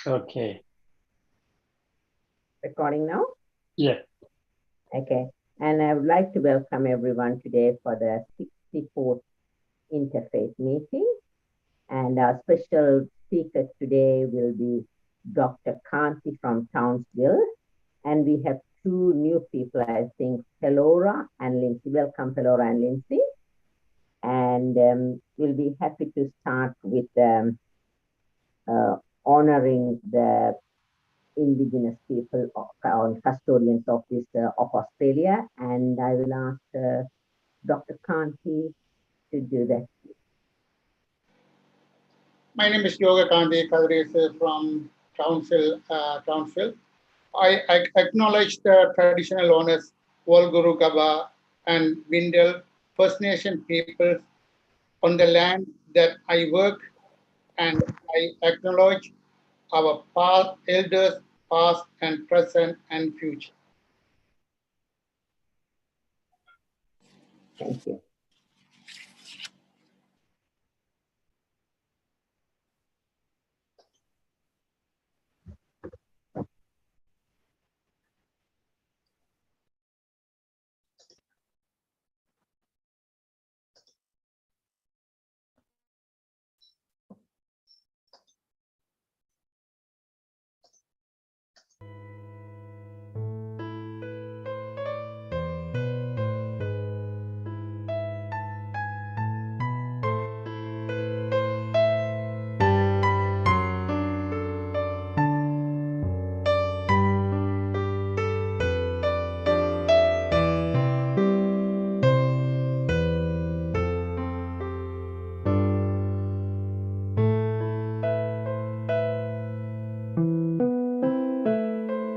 Okay. Recording now? Yeah. Okay. And I would like to welcome everyone today for the 64th Interfaith meeting. And our special speaker today will be Dr. Kanti from Townsville. And we have two new people, I think, Pelora and Lindsay. Welcome, Pelora and Lindsay. And we'll be happy to start with honoring the Indigenous people or custodians of this of Australia, and I will ask Dr. Kanti to do that. My name is Yoga Kanti Kadres from Townsville. I acknowledge the traditional owners, Walguru Gaba and Windel First Nation peoples on the land that I work, and I acknowledge our past elders, past and present and future. Thank you.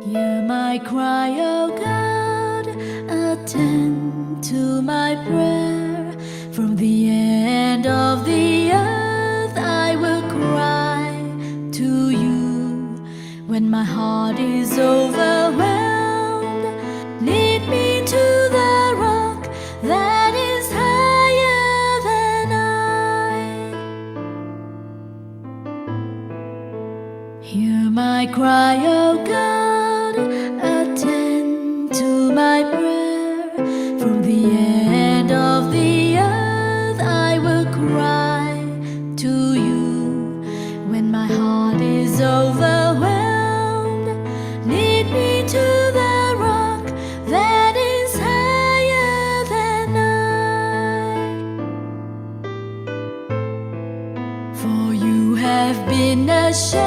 Hear my cry, O God, attend to my prayer. From the end of the earth I will cry to you. When my heart is overwhelmed, lead me to the rock that is higher than I. Hear my cry, O God, attend to my prayer. From the end of the earth I will cry to you. When my heart is overwhelmed, lead me to the rock that is higher than I. For you have been a shelter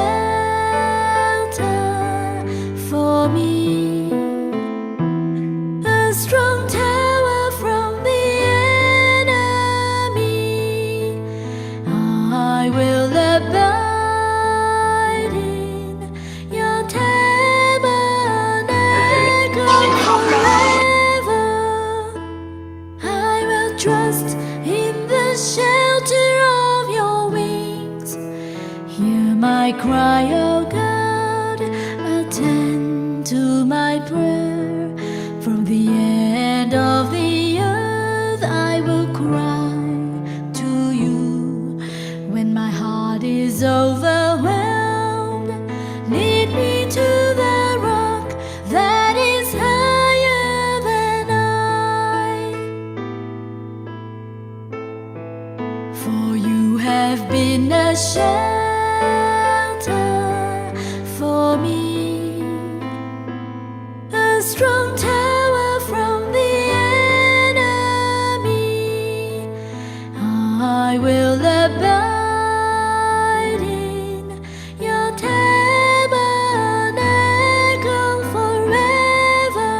for me, a strong tower from the enemy. I will abide in your tabernacle forever. I will trust in the shelter of your wings. Hear my cry, O God, attend to my prayer. From the end of the earth I will cry to you. When my heart is overwhelmed, lead me to the rock that is higher than I. For you have been a shelter for me, a strong tower from the enemy. I will abide in your tabernacle forever.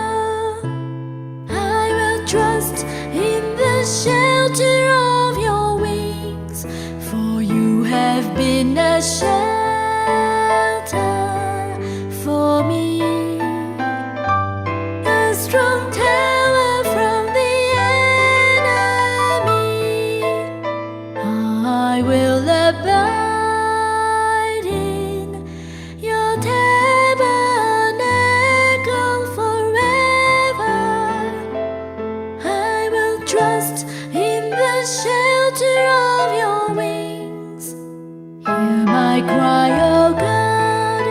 I will trust in the shelter of your wings. For you have been a shelter for me, a strong tower from the enemy. I will abide in your tabernacle forever. I will trust in the shelter of your wings. Hear my cry, O God,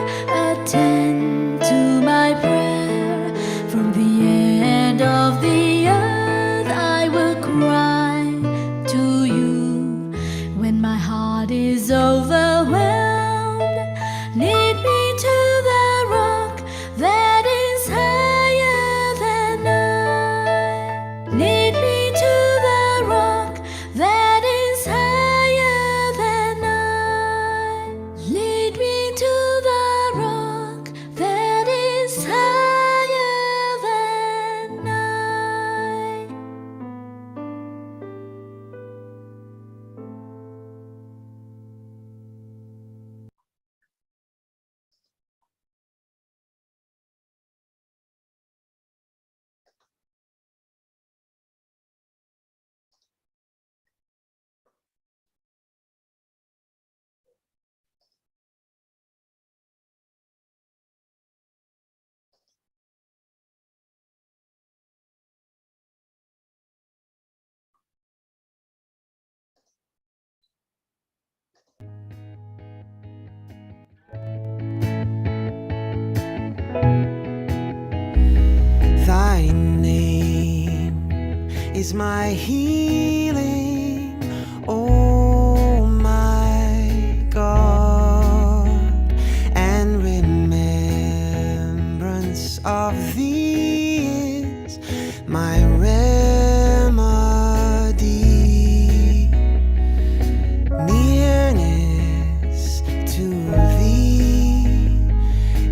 Lead me to the rock that is higher than I. Lead me to the rock that is higher than I. Thy name is my healing, oh my God, and remembrance of thee is my remedy. Nearness to thee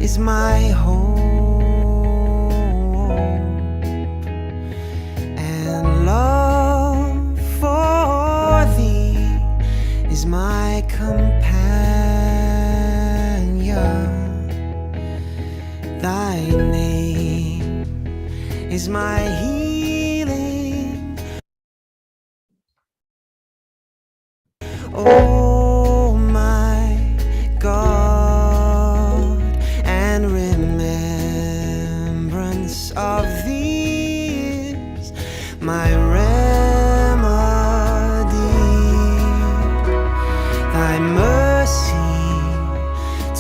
is my hope, and love for thee is my companion. Thy name is my healing, oh my God, and remembrance of thee is my remedy. Thy mercy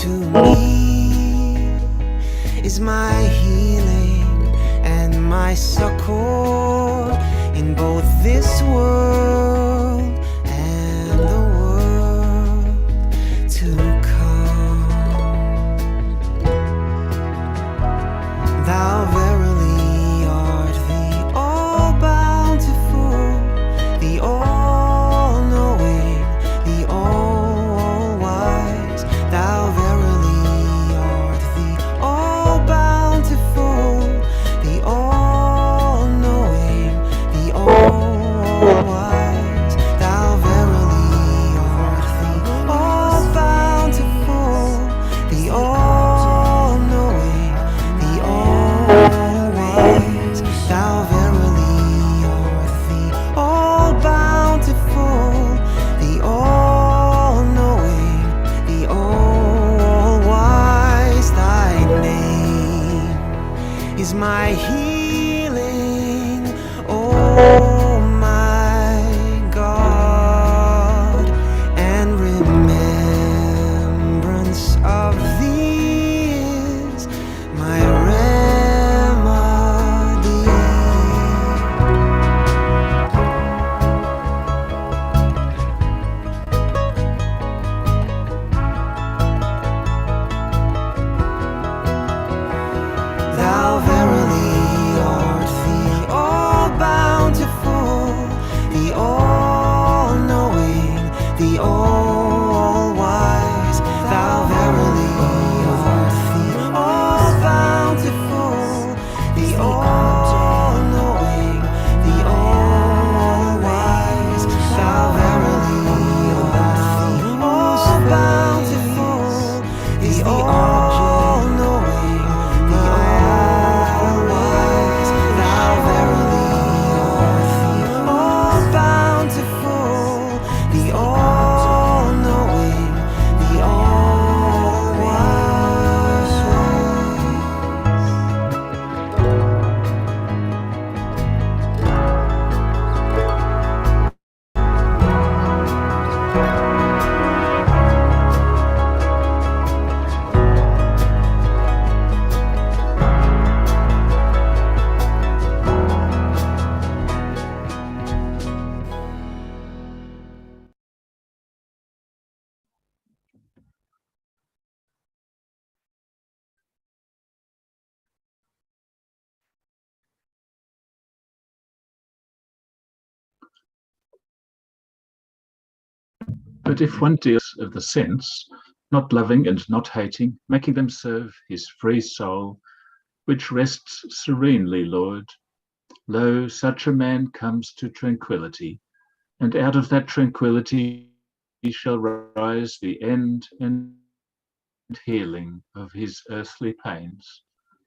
to me is my healing and my succor in both this world and the world to come. Thou verily art the all-bountiful, the all-knowing, the all-wise. Thou verily art the all-bountiful, the all-knowing, the all-wise. Thou verily art the all-bountiful, the all-knowing, the all-wise. Thou verily art the all-bountiful, the all-knowing, the all-wise. Thy name is my healing, oh my God, and remembrance of thee is my remedy. Thou verily art the all-bountiful, But if one deals of the sense, not loving and not hating, making them serve his free soul, which rests serenely, Lord, lo, such a man comes to tranquility, and out of that tranquility shall rise the end and healing of his earthly pains,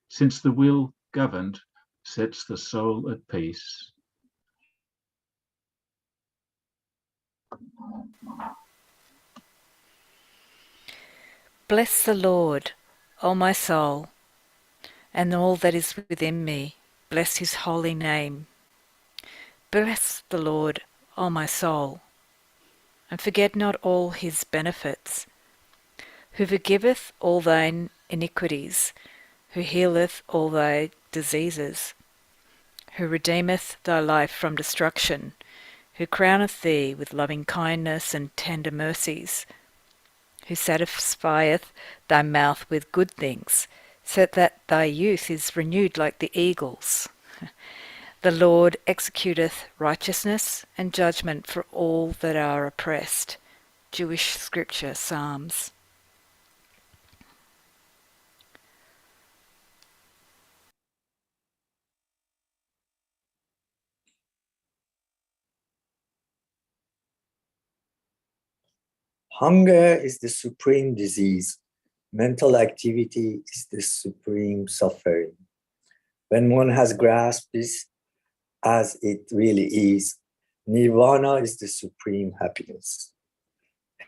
since the will governed sets the soul at peace. Bless the Lord, O my soul, and all that is within me. Bless his holy name. Bless the Lord, O my soul, and forget not all his benefits, who forgiveth all thine iniquities, who healeth all thy diseases, who redeemeth thy life from destruction, who crowneth thee with loving kindness and tender mercies, who satisfieth thy mouth with good things, so that thy youth is renewed like the eagles. The Lord executeth righteousness and judgment for all that are oppressed. Jewish scripture, Psalms. Hunger is the supreme disease. Mental activity is the supreme suffering. When one has grasped this as it really is, nirvana is the supreme happiness.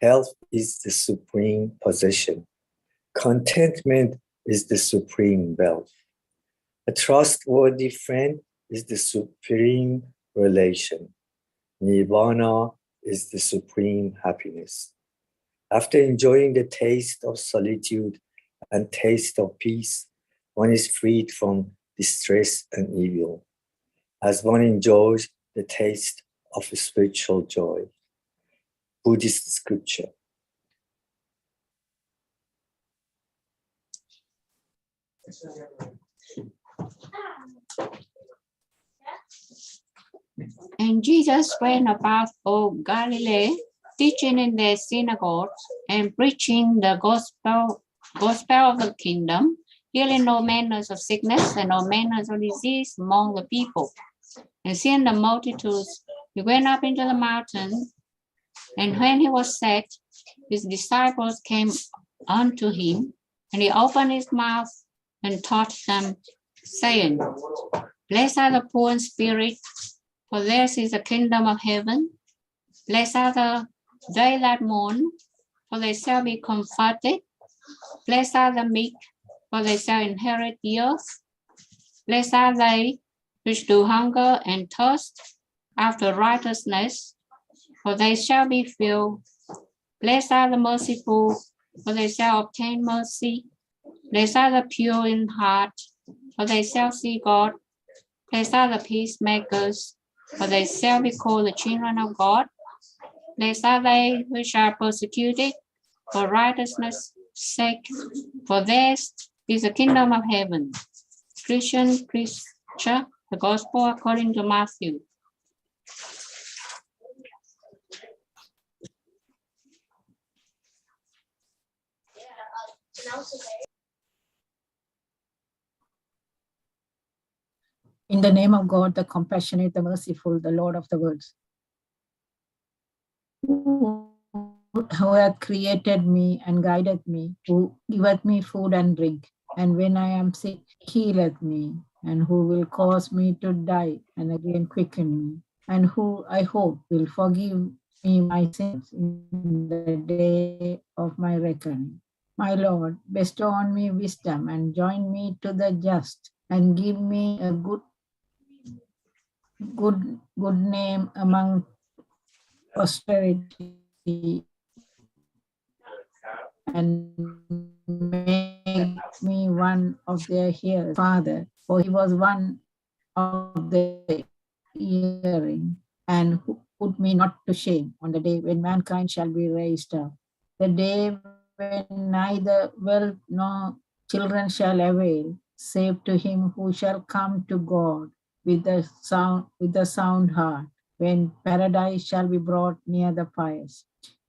Health is the supreme possession. Contentment is the supreme wealth. A trustworthy friend is the supreme relation. Nirvana is the supreme happiness. After enjoying the taste of solitude and taste of peace, one is freed from distress and evil, as one enjoys the taste of spiritual joy. Buddhist scripture. And Jesus ran about all Galilee, teaching in their synagogues and preaching the gospel of the kingdom, healing all manners of sickness and all manners of disease among the people. And seeing the multitudes, he went up into the mountain, and when he was set, his disciples came unto him, and he opened his mouth and taught them, saying, Blessed are the poor in spirit, for theirs is the kingdom of heaven. Blessed are they that mourn, for they shall be comforted. Blessed are the meek, for they shall inherit the earth. Blessed are they which do hunger and thirst after righteousness, for they shall be filled. Blessed are the merciful, for they shall obtain mercy. Blessed are the pure in heart, for they shall see God. Blessed are the peacemakers, for they shall be called the children of God. Blessed are they which are persecuted for righteousness' sake, for theirs is the kingdom of heaven. Christian preacher, the gospel according to Matthew. In the name of God, the compassionate, the merciful, the Lord of the worlds, who hath created me and guided me, who giveth me food and drink, and when I am sick, healeth me, and who will cause me to die and again quicken me, and who I hope will forgive me my sins in the day of my reckoning. My Lord, bestow on me wisdom and join me to the just, and give me a good name among posterity, and make me one of their hearers, Father, for he was one of the hearing, and who put me not to shame on the day when mankind shall be raised up, the day when neither wealth nor children shall avail, save to him who shall come to God with a sound heart, when paradise shall be brought near the fires,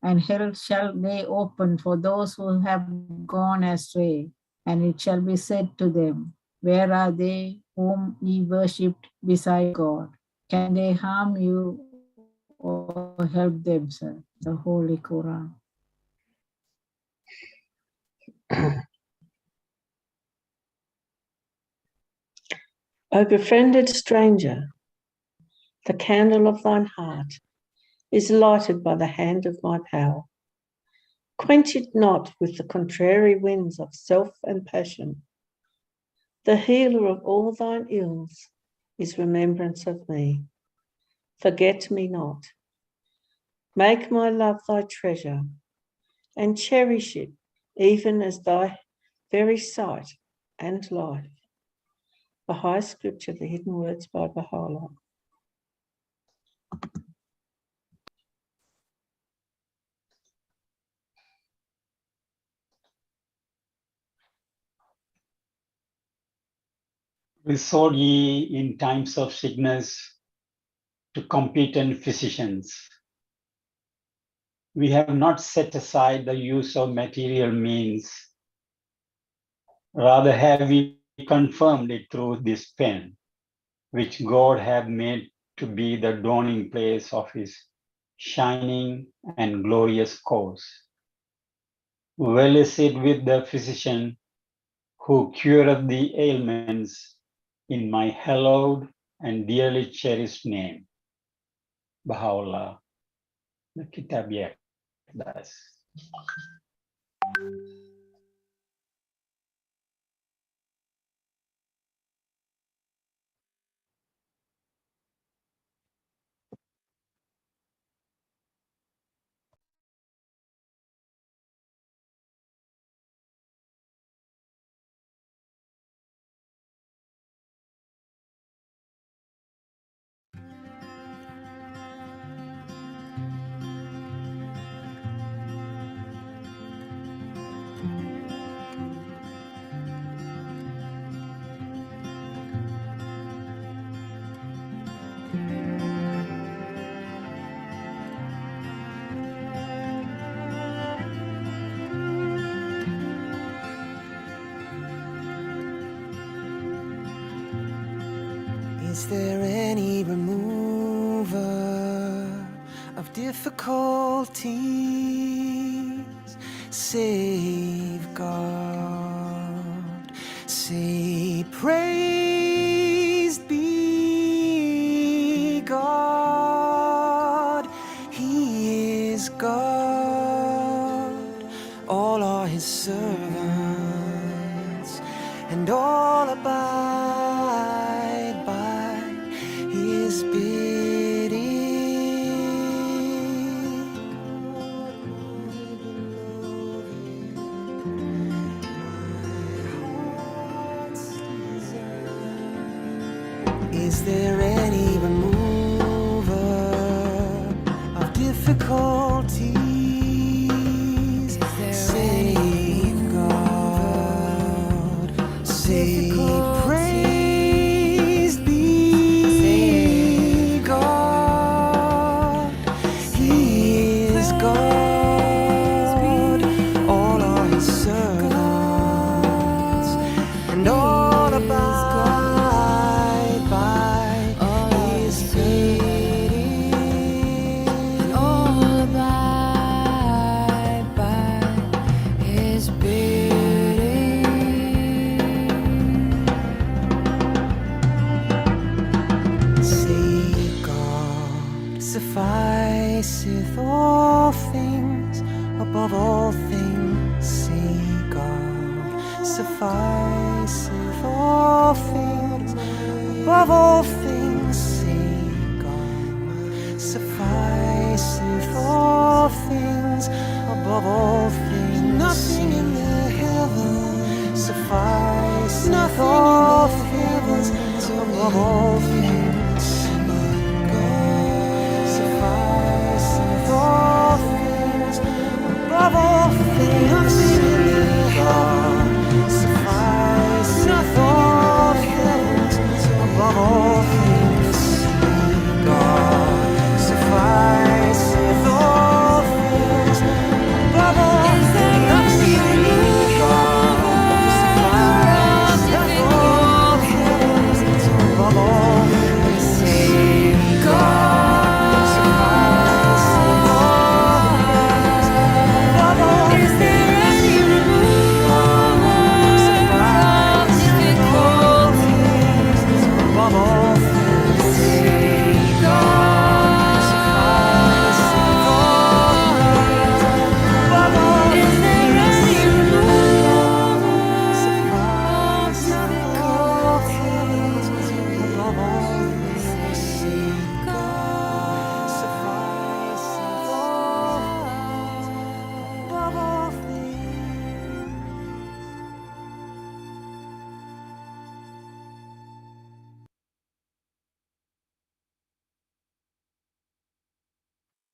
and hell shall lay open for those who have gone astray. And it shall be said to them, where are they whom ye worshipped beside God? Can they harm you or help themselves? The Holy Quran. O befriended stranger, the candle of thine heart is lighted by the hand of my power. Quench it not with the contrary winds of self and passion. The healer of all thine ills is remembrance of me. Forget me not. Make my love thy treasure and cherish it even as thy very sight and life. Baha'i Scripture, the Hidden Words by Baha'u'llah. Resort ye in times of sickness to competent physicians. We have not set aside the use of material means. Rather have we confirmed it through this pen, which God hath made to be the dawning place of his shining and glorious cause. Well is it with the physician who cureth the ailments in my hallowed and dearly cherished name. Baha'u'llah, the Kitab Yaqdas. Is there any remover of difficulties? Save God, say praised be God. He is God, all are his servants, and all abide by his bidding. Is there any remover of difficulties? Save God, say praise be God. He is God, all are his servants, and all abide by his bidding. And all abide by his bidding. Say God sufficeth all things, above all things. Say God sufficeth all things, above all things. Say God sufficeth all things, above all things. Nothing in the heavens sufficeth all things, above all things. God sufficeth all things, above all things. Nothing in the heavens sufficeth all things, above all things. God sufficeth all things,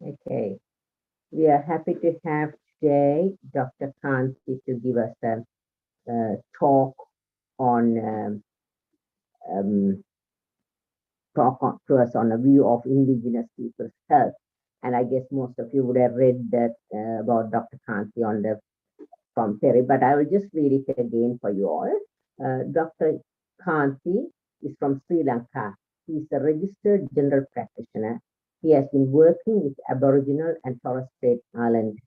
Okay. We are happy to have today Dr. Kanti to give us a talk on to us on a view of indigenous people's health. And I guess most of you would have read that about Dr. Kanti on the from Perry, but I will just read it again for you all. Dr. Kanti is from Sri Lanka. He is a registered general practitioner. He has been working with Aboriginal and Torres Strait Island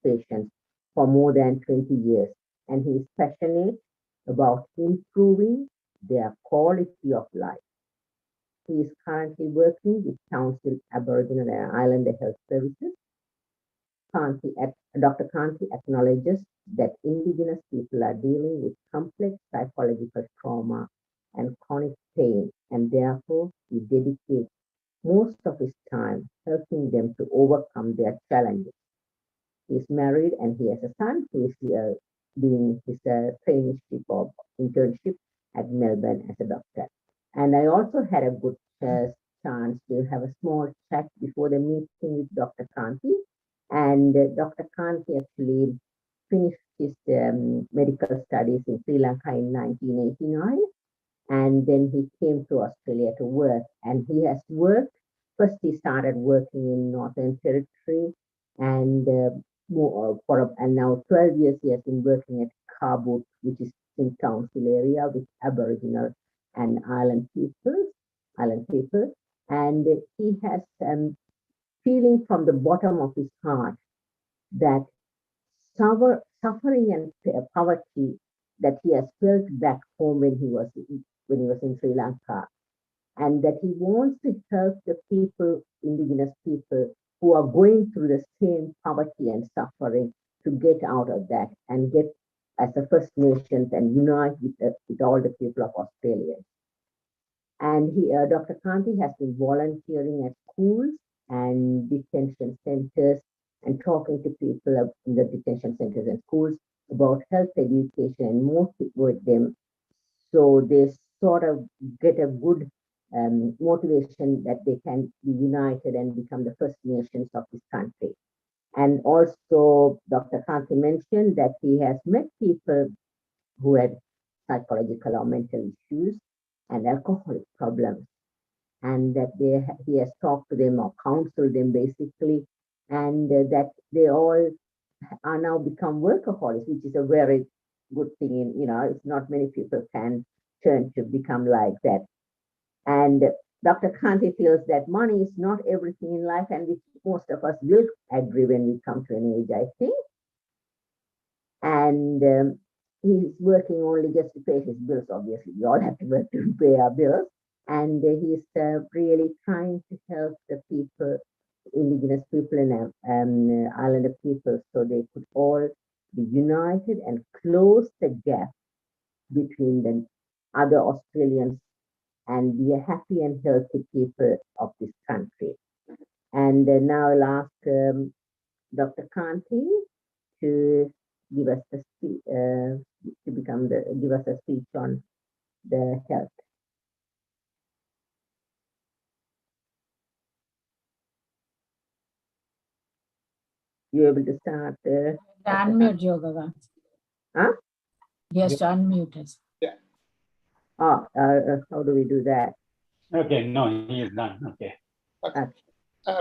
patients for more than 20 years, and he is passionate about improving their quality of life. He is currently working with Council Aboriginal and Islander Health Services. Dr. Kanti acknowledges that Indigenous people are dealing with complex psychological trauma and chronic pain, and therefore he dedicates most of his time helping them to overcome their challenges. He is married and he has a son who is doing his traineeship or internship at Melbourne as a doctor. And I also had a good chance to have a small chat before the meeting with Dr. Kanti. And Dr. Kanti actually finished his medical studies in Sri Lanka in 1989. And then he came to Australia to work. And he has worked, first he started working in Northern Territory and and now 12 years he has been working at Kabut, which is in Council area with Aboriginal and Island people. And he has feeling from the bottom of his heart that suffering and poverty that he has felt back home when he was in Sri Lanka, and that he wants to help the people, indigenous people, who are going through the same poverty and suffering to get out of that and get as a First Nations and unite with all the people of Australia. And Dr. Kanti has been volunteering at schools and detention centers and talking to people in the detention centers and schools about health education and motivate them so they sort of get a good motivation that they can be united and become the First Nations of this country. And also, Dr. Kanti mentioned that he has met people who had psychological or mental issues and alcoholic problems, and that he has talked to them or counseled them basically, and that they all are now become workaholics, which is a very good thing. It's not many people can turn to become like that. And Dr. Kanti feels that money is not everything in life, and which most of us will agree when we come to an age, I think. And he's working only just to pay his bills, obviously. We all have to work to pay our bills. And he's really trying to help the people, indigenous people and Islander people, so they could all be united and close the gap between the other Australians and be a happy and healthy people of this country. And now I'll ask Dr. Kanti to give us give us a speech on the health. You able to start? Unmute Yoga. Huh? Yes, unmute us. Yeah. How do we do that? Okay, no, he is done. Okay.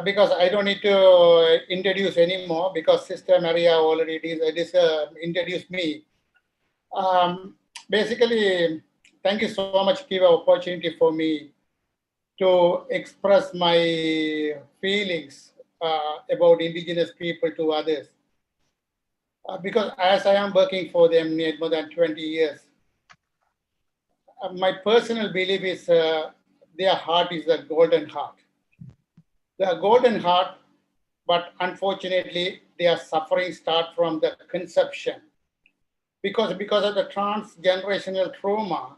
Because I don't need to introduce anymore because Sister Maria already introduced me. Basically, thank you so much, give an opportunity for me to express my feelings about indigenous people to others. Because as I am working for them more than 20 years, my personal belief is their heart is a golden heart. The golden heart, but unfortunately, their suffering start from the conception. Because of the transgenerational trauma,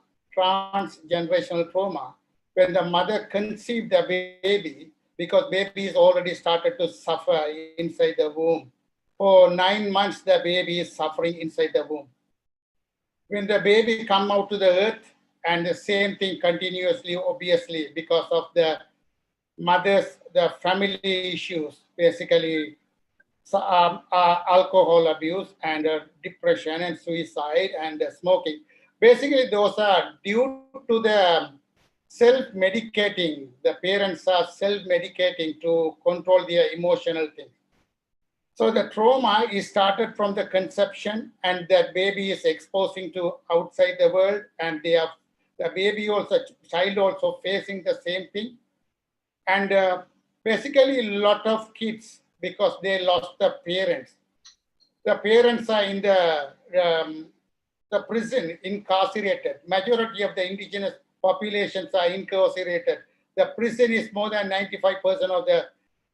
when the mother conceived the baby, because baby is already started to suffer inside the womb. For 9 months, the baby is suffering inside the womb. When the baby come out to the earth, and the same thing continuously, obviously, because of the mothers, the family issues, basically alcohol abuse and depression and suicide and smoking. Basically, those are due to the self-medicating. The parents are self-medicating to control their emotional things. So the trauma is started from the conception, and that baby is exposing to outside the world, and the baby also, child also facing the same thing. And basically a lot of kids, because they lost the parents. The parents are in the prison, incarcerated. Majority of the indigenous populations are incarcerated. The prison is more than 95% of the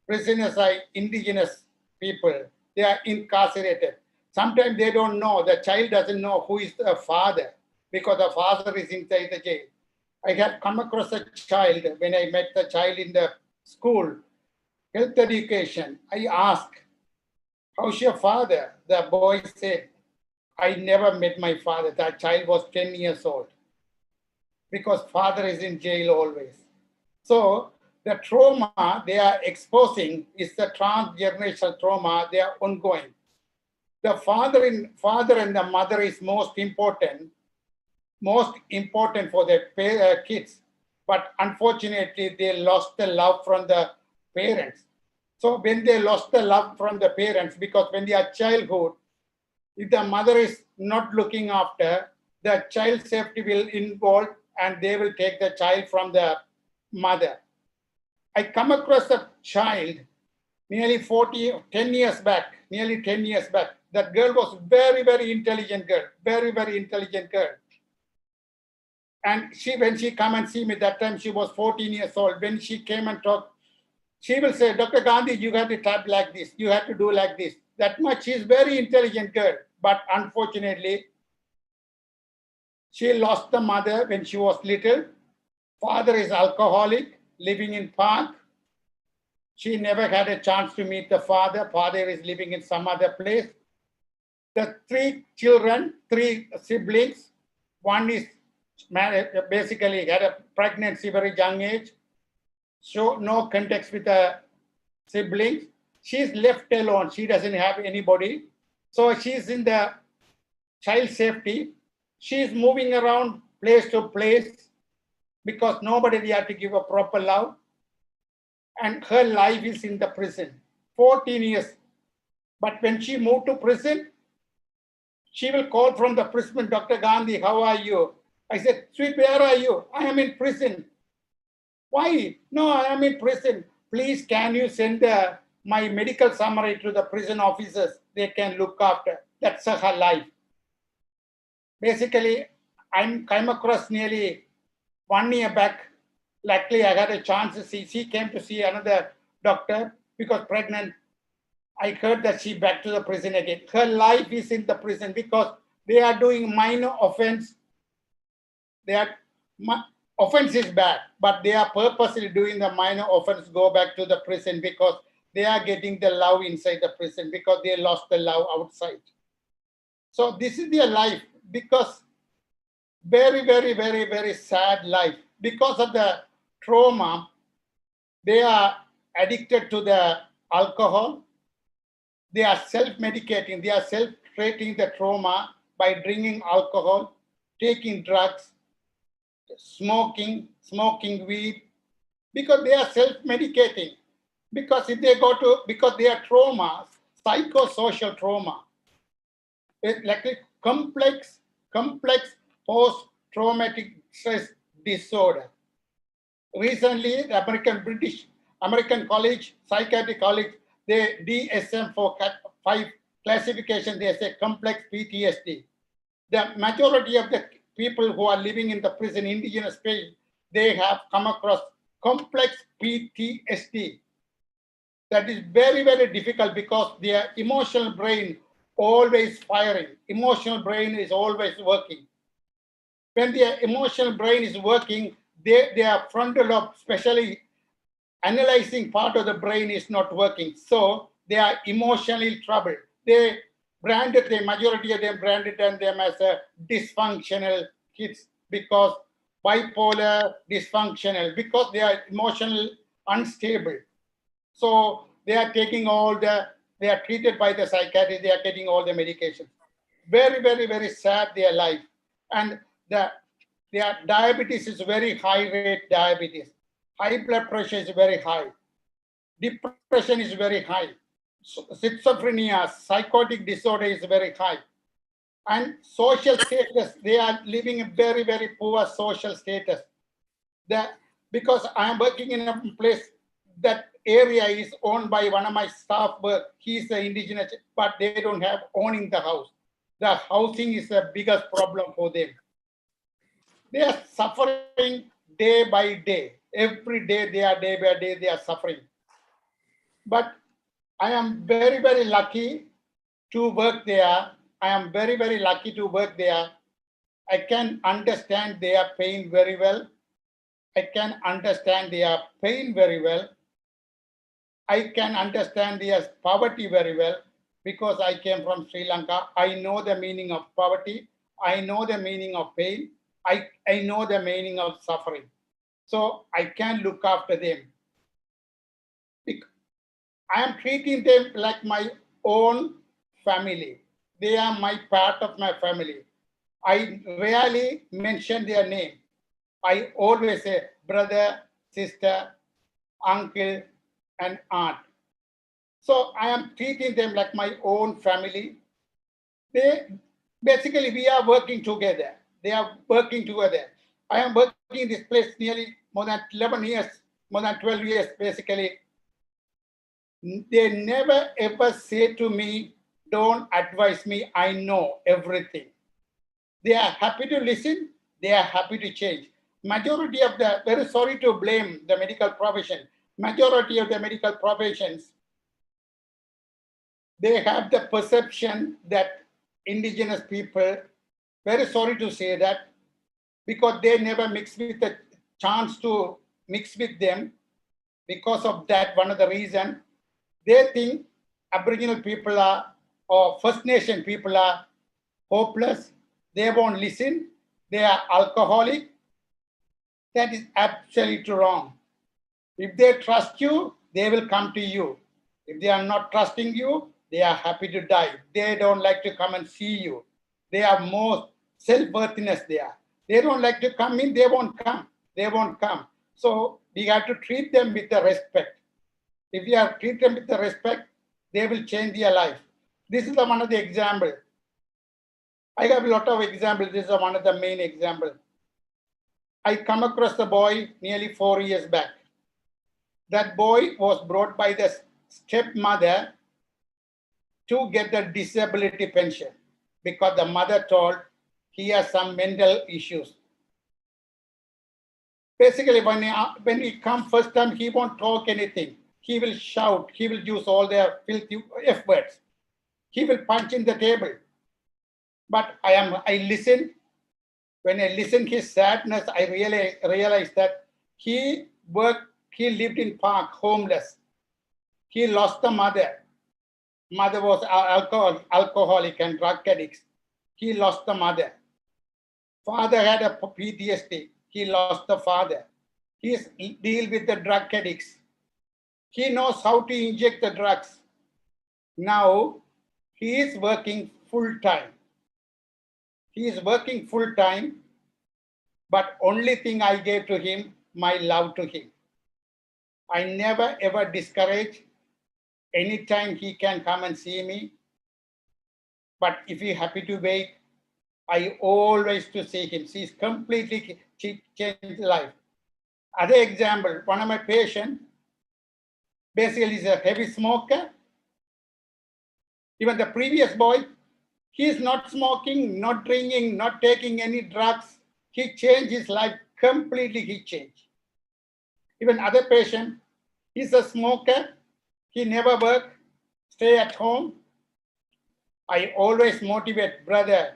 prisoners are indigenous people. They are incarcerated. Sometimes they don't know, the child doesn't know who is the father, because the father is inside the jail. I have come across a child when I met the child in the school, health education. I asked, how's your father? The boy said, I never met my father. That child was 10 years old, because father is in jail always. So the trauma they are exposing is the transgenerational trauma. They are ongoing. The father and the mother is most important for their kids. But unfortunately, they lost the love from the parents. So when they lost the love from the parents, because when they are childhood, if the mother is not looking after, the child safety will involve and they will take the child from the mother. I come across a child nearly 10 years back. That girl was very, very intelligent girl, very, very intelligent girl. And when she come and see me, that time she was 14 years old. When she came and talked, she will say, Dr. Gandhi, you have to type like this. You have to do like this. That much. She's very intelligent girl. But unfortunately, she lost the mother when she was little. Father is alcoholic, living in park. She never had a chance to meet the father. Father is living in some other place. The three siblings. One is married, basically had a pregnancy very young age. So no context with the siblings. She's left alone. She doesn't have anybody. So she's in the child safety. She's moving around place to place because nobody there to give a proper love. And her life is in the prison, 14 years. But when she moved to prison, she will call from the prison, Dr. Gandhi, how are you? I said, sweet, where are you? I am in prison. Why? No, I am in prison. Please, can you send my medical summary to the prison officers? They can look after. That's her life. Basically, I came across nearly 1 year back. Luckily, I had a chance to see. She came to see another doctor because pregnant. I heard that she back to the prison again. Her life is in the prison because they are doing minor offense. Offense is bad, but they are purposely doing the minor offense, go back to the prison because they are getting the love inside the prison because they lost the love outside. So this is their life because very, very, very, very sad life. Because of the trauma, they are addicted to the alcohol. They are self-medicating. They are self-treating the trauma by drinking alcohol, taking drugs, smoking weed, because they are self-medicating. Because if they because they are traumas, psychosocial trauma, like a complex post-traumatic stress disorder. Recently, the American College, Psychiatric College, they DSM for 5 classification, they say complex PTSD. The majority of the people who are living in the prison, indigenous space, they have come across complex PTSD. That is very, very difficult because their emotional brain always firing. Emotional brain is always working. When their emotional brain is working, their frontal lobe, especially analyzing part of the brain, is not working. So they are emotionally troubled. The majority of them branded them as a dysfunctional kids because bipolar, dysfunctional, because they are emotional unstable. So they are taking they are treated by the psychiatrist, they are getting all the medications. Very, very, very sad their life. And their diabetes is very high rate diabetes. High blood pressure is very high. Depression is very high. Schizophrenia, psychotic disorder is very high. And social status, they are living a very, very poor social status. Because I am working in a place, that area is owned by one of my staff, but he's the indigenous, but they don't have owning the house. The housing is the biggest problem for them. They are suffering day by day. Every day day by day, they are suffering. But I am very, very lucky to work there. I am very, very lucky to work there. I can understand their pain very well. I can understand their pain very well. I can understand their poverty very well because I came from Sri Lanka. I know the meaning of poverty. I know the meaning of pain. I know the meaning of suffering. So I can look after them. I am treating them like my own family. They are my part of my family. I rarely mention their name. I always say brother, sister, uncle, and aunt. So I am treating them like my own family. Basically, we are working together. They are working together. I am working in this place nearly more than 11 years, more than 12 years, basically. They never ever say to me, don't advise me, I know everything. They are happy to listen, they are happy to change. Majority of very sorry to blame the medical profession, majority of the medical professions, they have the perception that indigenous people, very sorry to say that, because they never mix with the chance to mix with them. Because of that, one of the reasons, they think Aboriginal people or First Nation people are hopeless, they won't listen, they are alcoholic. That is absolutely wrong. If they trust you, they will come to you. If they are not trusting you, they are happy to die. They don't like to come and see you. They are more self-worthiness there. They don't like to come in, they won't come. They won't come. So we have to treat them with the respect. If we are treat them with the respect, they will change their life. This is one of the examples. I have a lot of examples. This is one of the main examples. I come across the boy nearly 4 years back. That boy was brought by the stepmother to get the disability pension because the mother told he has some mental issues. Basically, when he comes first time, he won't talk anything. He will shout. He will use all their filthy F words. He will punch in the table. But I listen. When I listen his sadness, I really realized that he lived in park, homeless. He lost the mother. Mother was alcoholic and drug addict. He lost the mother. Father had a PTSD. He lost the father. He deal with the drug addicts. He knows how to inject the drugs. Now he is working full time. He is working full time, but only thing I gave to him, my love to him. I never ever discourage. Anytime he can come and see me. But if he happy to wait, I always to see him. He's completely changed life. Other example, one of my patients, basically is a heavy smoker. Even the previous boy, he's not smoking, not drinking, not taking any drugs. He changed his life completely, he changed. Even other patient, he's a smoker. He never work, stay at home. I always motivate, brother,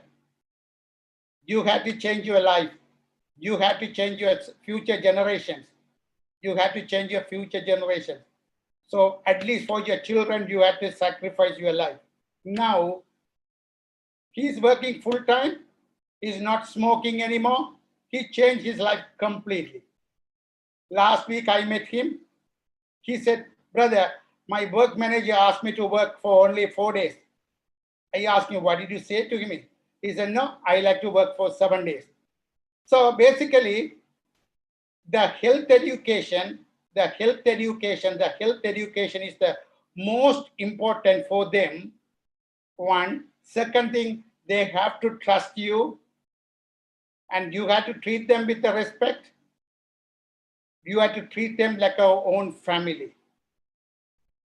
you have to change your life. You have to change your future generations. You have to change your future generations. So at least for your children, you have to sacrifice your life. Now, he's working full time. He's not smoking anymore. He changed his life completely. Last week, I met him. He said, brother, my work manager asked me to work for only 4 days. I asked him, what did you say to me? He said, no, I like to work for 7 days. So basically, the health education is the most important for them. One. Second thing, they have to trust you, and you have to treat them with the respect. You have to treat them like our own family.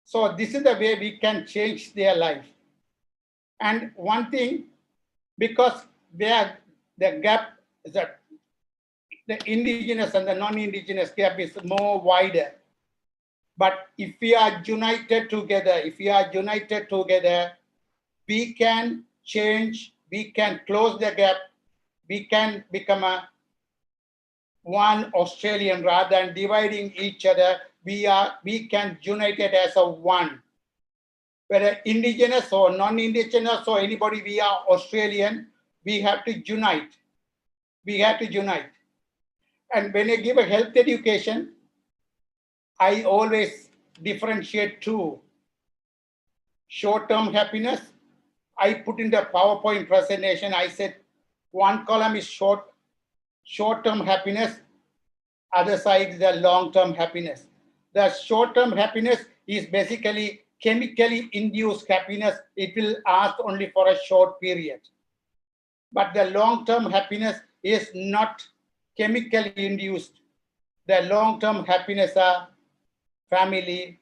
So this is the way we can change their life. And one thing, because the gap is that the indigenous and the non-indigenous gap is more wider. But if we are united together, we can change, we can close the gap, we can become one Australian rather than dividing each other. We can unite it as a one. Whether indigenous or non-indigenous or anybody, we are Australian, we have to unite. And when I give a health education, I always differentiate two. Short-term happiness, I put in the PowerPoint presentation, I said one column is short-term happiness, other side is the long-term happiness. The short-term happiness is basically chemically induced happiness. It will last only for a short period. But the long-term happiness is not chemically induced. The long-term happiness are family,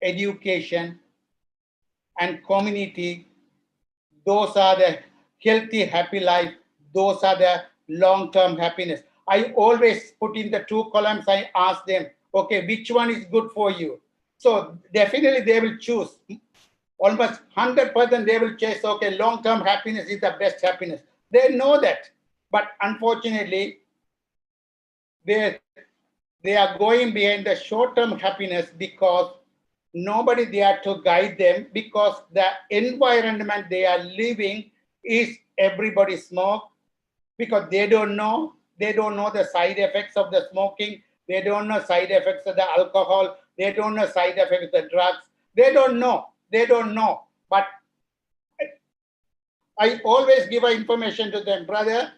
education, and community. Those are the healthy, happy life. Those are the long-term happiness. I always put in the two columns. I ask them, okay, which one is good for you? So definitely they will choose. Almost 100% they will choose, okay, long-term happiness is the best happiness. They know that. But unfortunately, they are going behind the short-term happiness because nobody there to guide them, because the environment they are living is everybody smoke, because they don't know the side effects of the smoking, they don't know side effects of the alcohol, they don't know side effects of the drugs, they don't know. But I always give information to them, brother,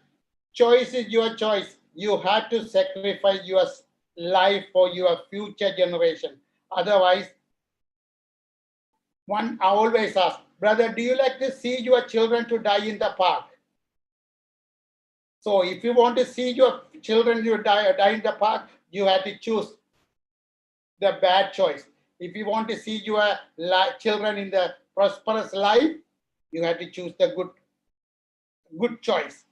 choice is your choice. You have to sacrifice your life for your future generation. Otherwise, I always ask, brother, do you like to see your children to die in the park? So if you want to see your children to die in the park, you have to choose the bad choice. If you want to see your children in the prosperous life, you have to choose the good choice.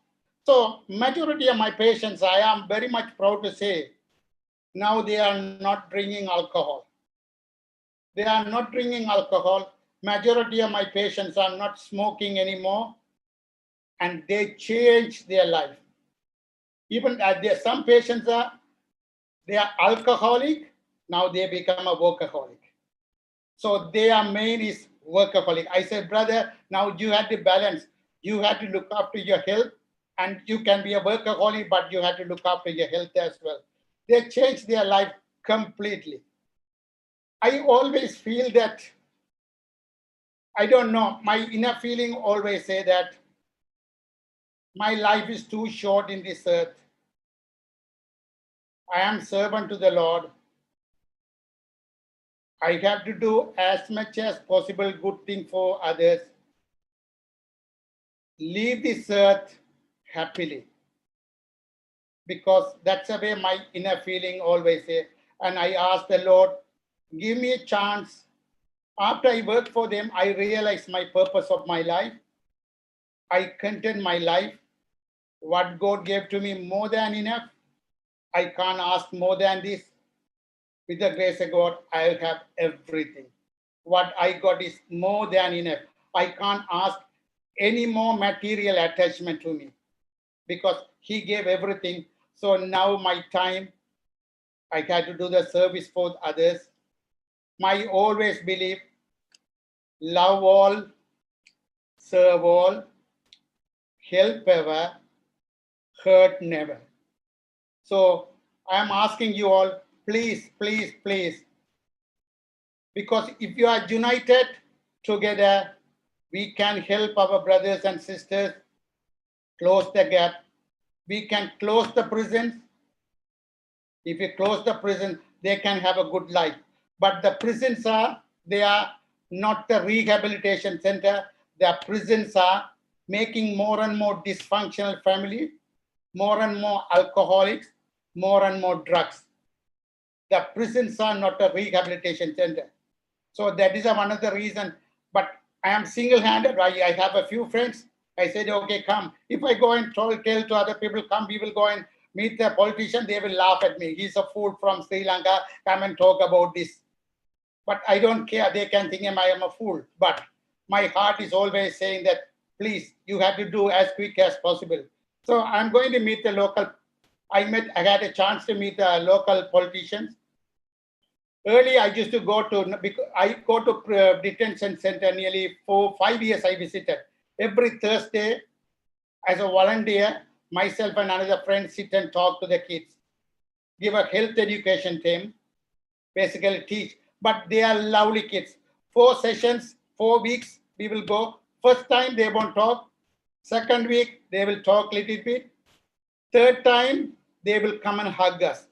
So majority of my patients, I am very much proud to say, now they are not drinking alcohol. Majority of my patients are not smoking anymore, and they change their life. Even some patients they are alcoholic, now they become a workaholic. So their main is workaholic. I said, brother, now you have to balance. You have to look after your health, and you can be a workaholic, but you have to look after your health as well. They change their life completely. I always feel that, I don't know, my inner feeling always say that my life is too short in this earth. I am servant to the Lord. I have to do as much as possible good thing for others. Leave this earth happily. Because that's the way my inner feeling always say. And I ask the Lord, give me a chance. After I work for them, I realize my purpose of my life. I content my life. What God gave to me more than enough. I can't ask more than this. With the grace of God, I'll have everything. What I got is more than enough. I can't ask any more material attachment to me because He gave everything. So now my time, I got to do the service for others. My always believe, love all, serve all, help ever, hurt never. So I'm asking you all, please, please, please, Because if you are united together, we can help our brothers and sisters close the gap. We can close the prisons. If we close the prison, they can have a good life. But the prisons they are not the rehabilitation center. The prisons are making more and more dysfunctional family, more and more alcoholics, more and more drugs. The prisons are not a rehabilitation center. So that is one of the reason. But I am single-handed. I have a few friends. I said, okay, come. If I go and tell to other people, come, we will go and meet the politician, they will laugh at me. He's a fool from Sri Lanka, come and talk about this. But I don't care. They can think I am a fool. But my heart is always saying that, please, you have to do as quick as possible. So I'm going to meet the local. I had a chance to meet the local politicians. Early, I used to go to detention center nearly 5 years I visited. Every Thursday, as a volunteer, myself and another friend sit and talk to the kids, give a health education team, basically teach. But they are lovely kids. 4 sessions, 4 weeks, we will go. First time, they won't talk. Second week, they will talk a little bit. Third time, they will come and hug us.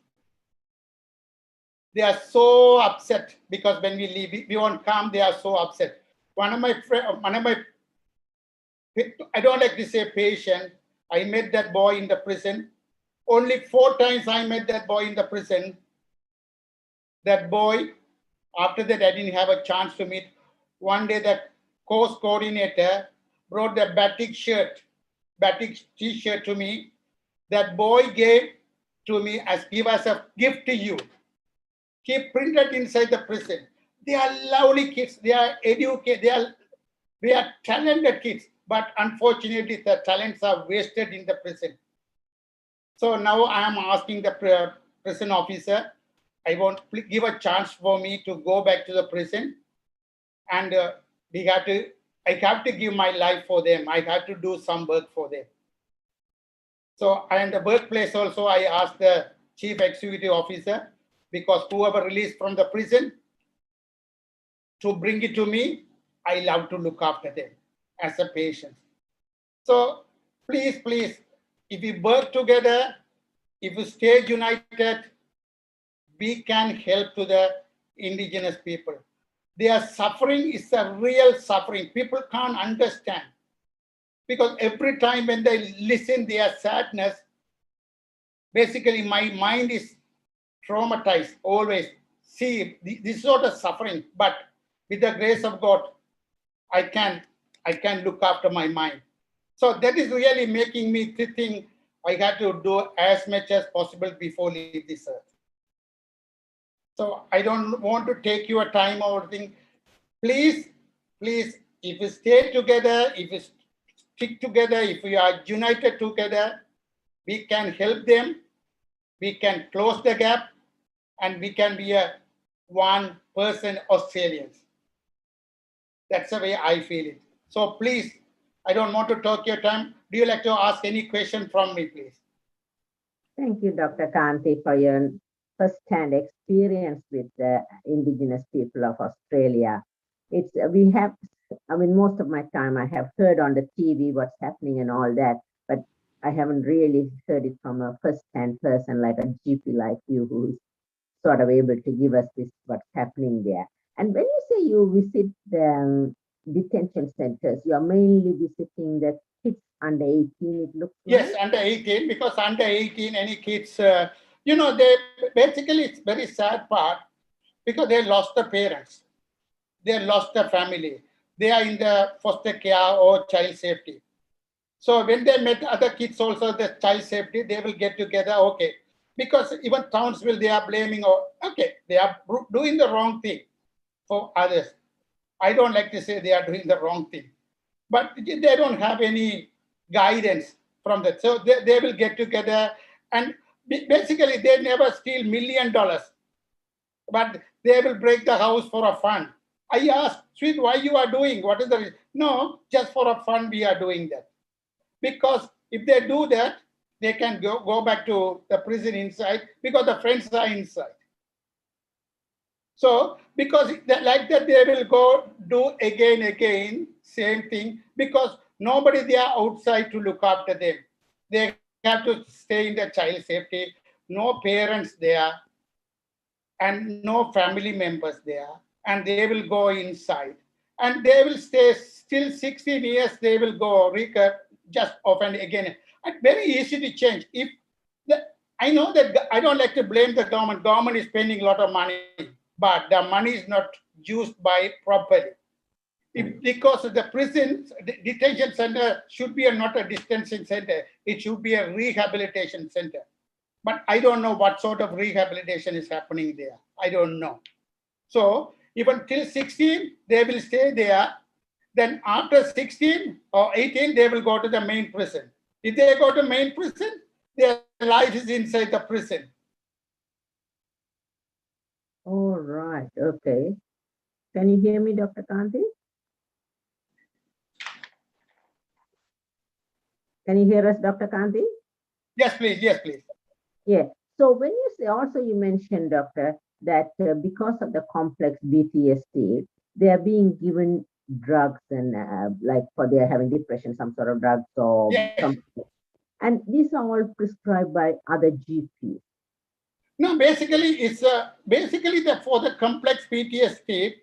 They are so upset because when we leave, we won't come, they are so upset. One of my, I don't like to say patient, I met that boy in the prison. Only 4 times I met that boy in the prison. That boy, after that, I didn't have a chance to meet. One day, the course coordinator brought the batik t-shirt to me. That boy gave to me give us a gift to you. He printed inside the prison. They are lovely kids. They are educated. They are talented kids. But unfortunately, the talents are wasted in the prison. So now I am asking the prison officer, I want to give a chance for me to go back to the prison, and I have to give my life for them. I have to do some work for them. So in the workplace also, I asked the chief executive officer, because whoever released from the prison, to bring it to me, I love to look after them as a patient. So please, if we work together, if we stay united, we can help to the indigenous people. Their suffering is a real suffering. People can't understand. Because every time when they listen their sadness, basically my mind is traumatized always. See, this sort of suffering, but with the grace of God, I can look after my mind. So that is really making me think I have to do as much as possible before leave this earth. So I don't want to take your time or thing. Please, if we stay together, if we stick together, if we are united together, we can help them, we can close the gap, and we can be a one-person Australians. That's the way I feel it. So please, I don't want to talk your time. Do you like to ask any question from me, please? Thank you, Dr. Kanti, for your first-hand experience with the Indigenous people of Australia. Most of my time I have heard on the TV what's happening and all that, but I haven't really heard it from a first-hand person like a GP like you, who's sort of able to give us this, what's happening there. And when you say you visit the detention centers, you are mainly visiting the kids under 18, it looks Yes, like? under 18, because under 18, any kids, they basically, it's very sad part, because they lost the parents. They lost the family. They are in the foster care or child safety. So when they met other kids also, the child safety, they will get together, okay. Because even Townsville, they are blaming, they are doing the wrong thing for others. I don't like to say they are doing the wrong thing, but they don't have any guidance from that. So they will get together, and basically they never steal $1 million, but they will break the house for a fun. I asked, sweet, why you are doing? What is the reason? No, just for a fun we are doing that. Because if they do that, they can go back to the prison inside, because the friends are inside. So because like that, they will go do again, same thing, because nobody there outside to look after them. They have to stay in the child safety, no parents there, and no family members there, and they will go inside. And they will stay still 16 years, they will go recur just off and again. And very easy to change. If the, I know that I don't like to blame the government. Government is spending a lot of money, but the money is not used by properly. Because the prison detention center should be not a detention center, it should be a rehabilitation center. But I don't know what sort of rehabilitation is happening there. I don't know. So even till 16, they will stay there. Then after 16 or 18, they will go to the main prison. If they go to main prison, their life is inside the prison. All right. Okay. Can you hear me, Dr. Kanti? Can you hear us, Dr. Kanti? Yes, please. Yes, please. Yeah. So when you say, also you mentioned, doctor, that because of the complex PTSD, they are being given drugs and like for they are having depression, some sort of drugs or something. And these are all prescribed by other GPs. No, basically it's basically for the complex PTSD,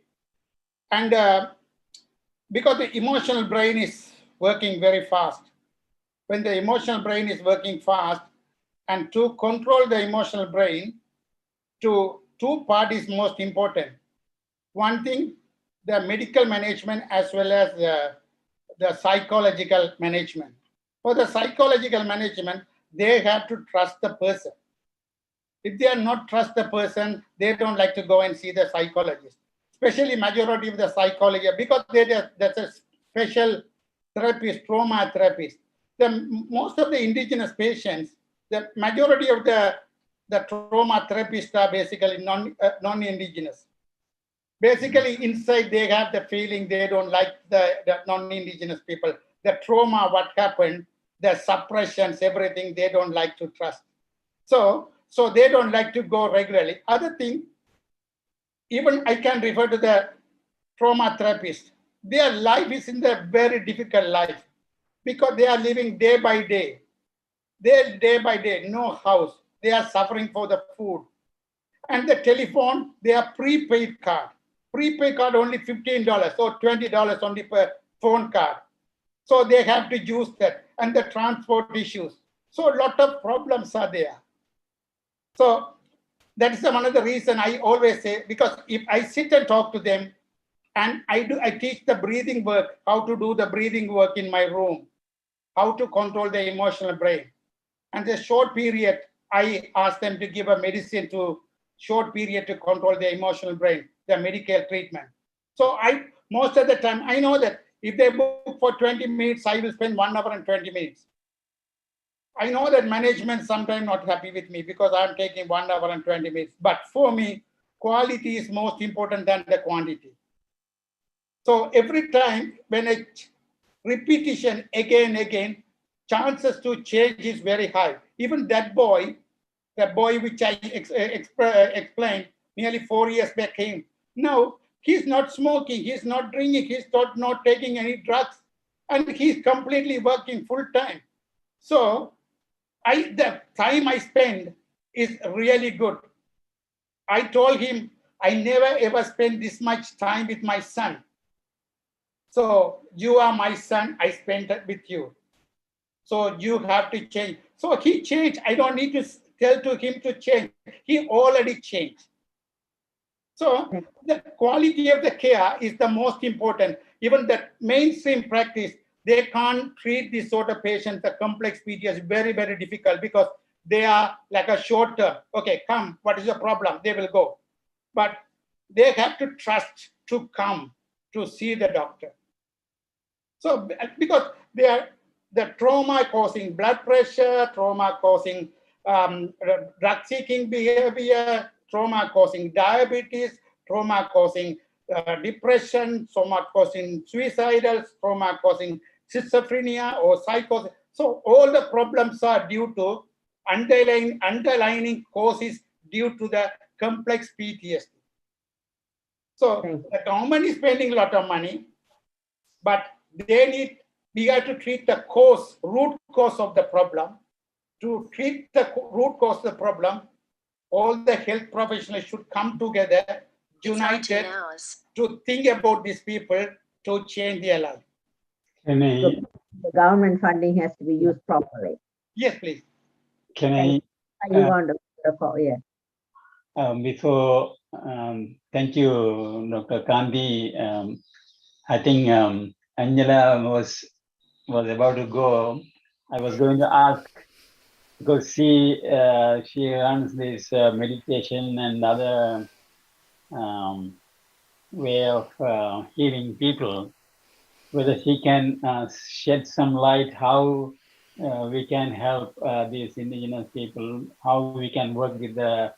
and because the emotional brain is working very fast. When the emotional brain is working fast, and to control the emotional brain, two parties most important. One thing, the medical management as well as the psychological management. For the psychological management, they have to trust the person. If they are not trust the person, they don't like to go and see the psychologist. Especially majority of the psychology, because that's a special therapist, trauma therapist. Most of the indigenous patients, the majority of the trauma therapists are basically non-indigenous. Basically, inside they have the feeling they don't like the non-indigenous people. The trauma, what happened, the suppressions, everything, they don't like to trust. So they don't like to go regularly. Other thing, even I can refer to the trauma therapist. Their life is in the very difficult life because they are living day by day. They're day by day, no house. They are suffering for the food. And the telephone, they are prepaid card. Prepaid card only $15 or $20 only per phone card. So they have to use that. And the transport issues. So a lot of problems are there. So that is one of the reason I always say, because if I sit and talk to them, and I teach the breathing work, how to do the breathing work in my room, how to control the emotional brain. And the short period, I ask them to give a medicine to short period to control the emotional brain, the medical treatment. So most of the time, I know that if they book for 20 minutes, I will spend 1 hour and 20 minutes. I know that management sometimes not happy with me because I'm taking 1 hour and 20 minutes. But for me, quality is most important than the quantity. So every time when I repetition again, chances to change is very high. Even that boy, the boy which I explained nearly 4 years back came. Now he's not smoking, he's not drinking, he's not taking any drugs, and he's completely working full time. So the time I spend is really good. I told him I never ever spend this much time with my son. So you are my son, I spent it with you. So you have to change. So he changed. I don't need to tell to him to change. He already changed. So the quality of the care is the most important. Even the mainstream practice, they can't treat this sort of patients, the complex PTSD, very, very difficult because they are like a short term. Okay, come, what is the problem? They will go. But they have to trust to come to see the doctor. So because they are the trauma causing blood pressure, trauma causing drug-seeking behavior, trauma causing diabetes, trauma causing depression, trauma causing suicidal, trauma causing schizophrenia or psychosis. So all the problems are due to underlying causes due to the complex PTSD. So Thank you. the government is spending a lot of money, but we have to treat the root cause of the problem. To treat the root cause of the problem, all the health professionals should come together, united, to think about these people to change their life. Can I, The government funding has to be used properly. Yes, please. can I, You want to call? Yeah. before, thank you, Dr. Kandi. I think Angela was about to go. I was going to ask, because she runs this meditation and other way of healing people, whether she can shed some light how we can help these indigenous people, how we can work with the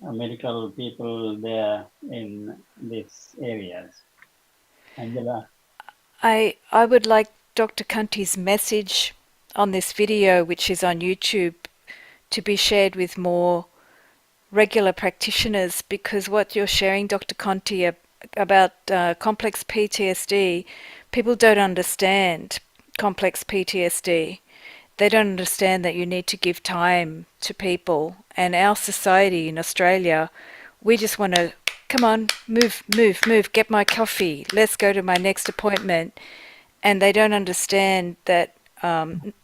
medical people there in these areas. Angela? I would like Dr. Kunti's message on this video, which is on YouTube, to be shared with more regular practitioners, because what you're sharing, Dr. Conti, about complex PTSD, people don't understand complex PTSD. They don't understand that you need to give time to people. And our society in Australia, we just want to, come on, move, get my coffee, let's go to my next appointment. And they don't understand that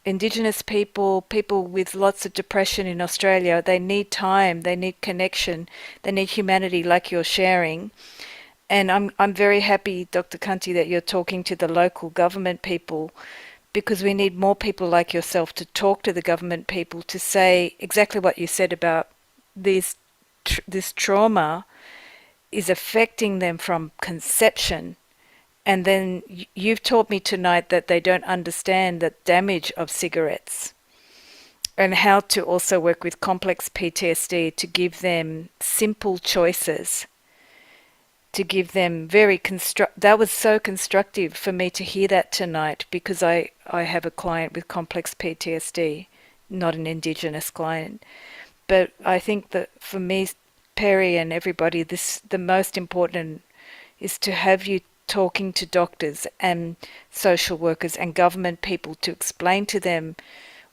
Indigenous people with lots of depression in Australia, they need time, they need connection, they need humanity like you're sharing. And I'm very happy, Dr. Kunti, that you're talking to the local government people, because we need more people like yourself to talk to the government people, to say exactly what you said about this trauma is affecting them from conception. And then you've taught me tonight that they don't understand the damage of cigarettes, and how to also work with complex PTSD to give them simple choices, to give them that was so constructive for me to hear that tonight, because I have a client with complex PTSD, not an Indigenous client. But I think that for me, Perry, and everybody, the most important is to have you talking to doctors and social workers and government people to explain to them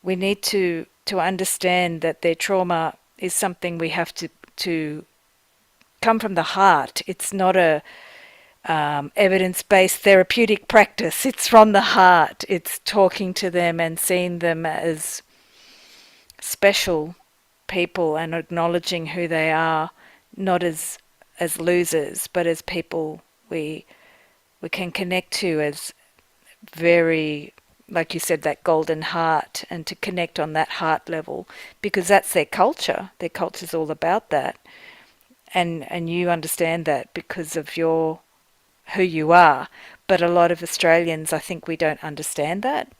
we need to understand that their trauma is something we have to come from the heart. It's not a evidence-based therapeutic practice. It's from the heart. It's talking to them and seeing them as special people and acknowledging who they are, not as losers, but as people we can connect to as very, like you said, that golden heart, and to connect on that heart level, because that's their culture. Their culture's all about that. And you understand that because of who you are. But a lot of Australians, I think we don't understand that.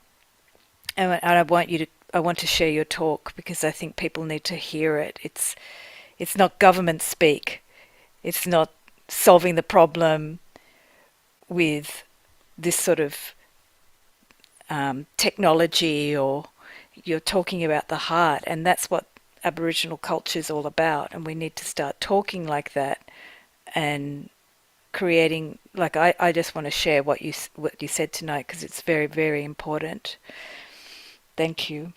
And I want to share your talk, because I think people need to hear it. It's not government speak. It's not solving the problem with this sort of technology, or you're talking about the heart, and that's what Aboriginal culture is all about. And we need to start talking like that and creating, like I just want to share what you said tonight, because it's very, very important. Thank you.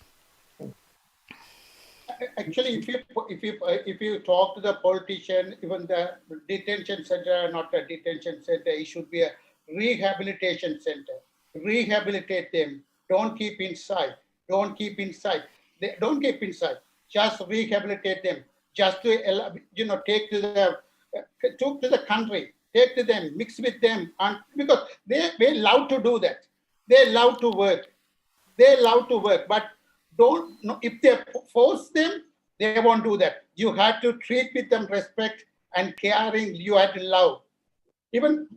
Actually, if you talk to the politician, even the detention center, not a detention center, it should be a rehabilitation center. Rehabilitate them. Don't keep inside. Don't keep inside. Don't keep inside. Just rehabilitate them. Just to take to the country. Take to them. Mix with them, and because they love to do that. They love to work. They love to work, but if they force them, they won't do that. You have to treat with them respect and caring. You have to love. Even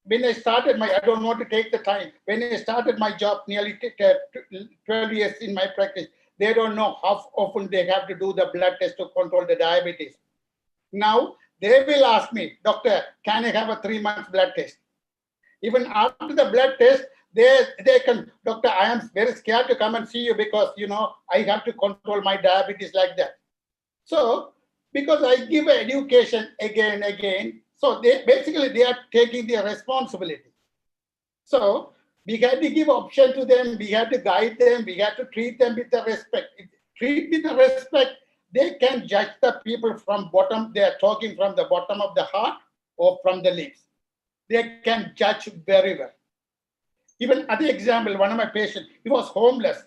when I started I don't want to take the time. When I started my job nearly 12 years in my practice, they don't know how often they have to do the blood test to control the diabetes. Now they will ask me, doctor, can I have a 3-month blood test? Even after the blood test, they can, doctor, I am very scared to come and see you because, I have to control my diabetes like that. So, because I give education again and again, So they are taking their responsibility. So we had to give option to them, we had to guide them, we had to treat them with the respect. If treat with the respect, they can judge the people from bottom, they are talking from the bottom of the heart or from the lips. They can judge very well. Even other example, one of my patients, he was homeless.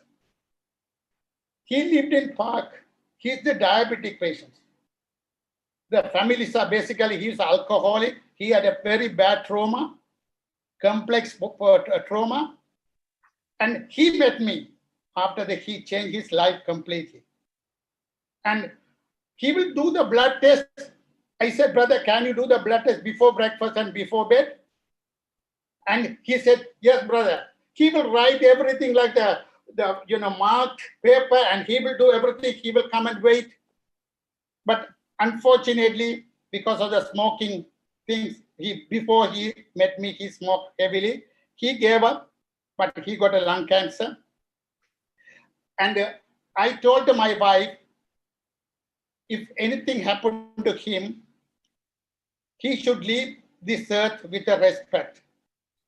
He lived in park. He's the diabetic patient. The families are basically, he's alcoholic. He had a very bad trauma, complex trauma. And he met me after that he changed his life completely. And he will do the blood test. I said, brother, can you do the blood test before breakfast and before bed? And he said, yes, brother. He will write everything like the marked paper, and he will do everything. He will come and wait. But unfortunately, because of the smoking things, before he met me, he smoked heavily. He gave up, but he got a lung cancer. And I told my wife, if anything happened to him, he should leave this earth with a respect.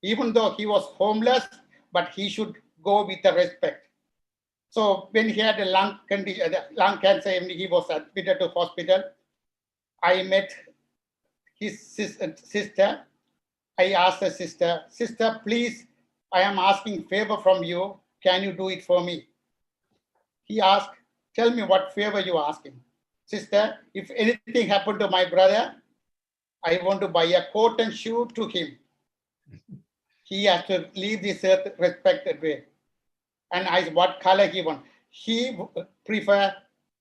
Even though he was homeless, but he should go with the respect. So when he had a lung cancer, he was admitted to hospital. I met his sister. I asked the sister, please, I am asking favor from you. Can you do it for me? He asked, tell me what favor you are asking. Sister, if anything happened to my brother, I want to buy a coat and shoe to him. He has to leave this earth respected way. And I said, what color he want? He prefer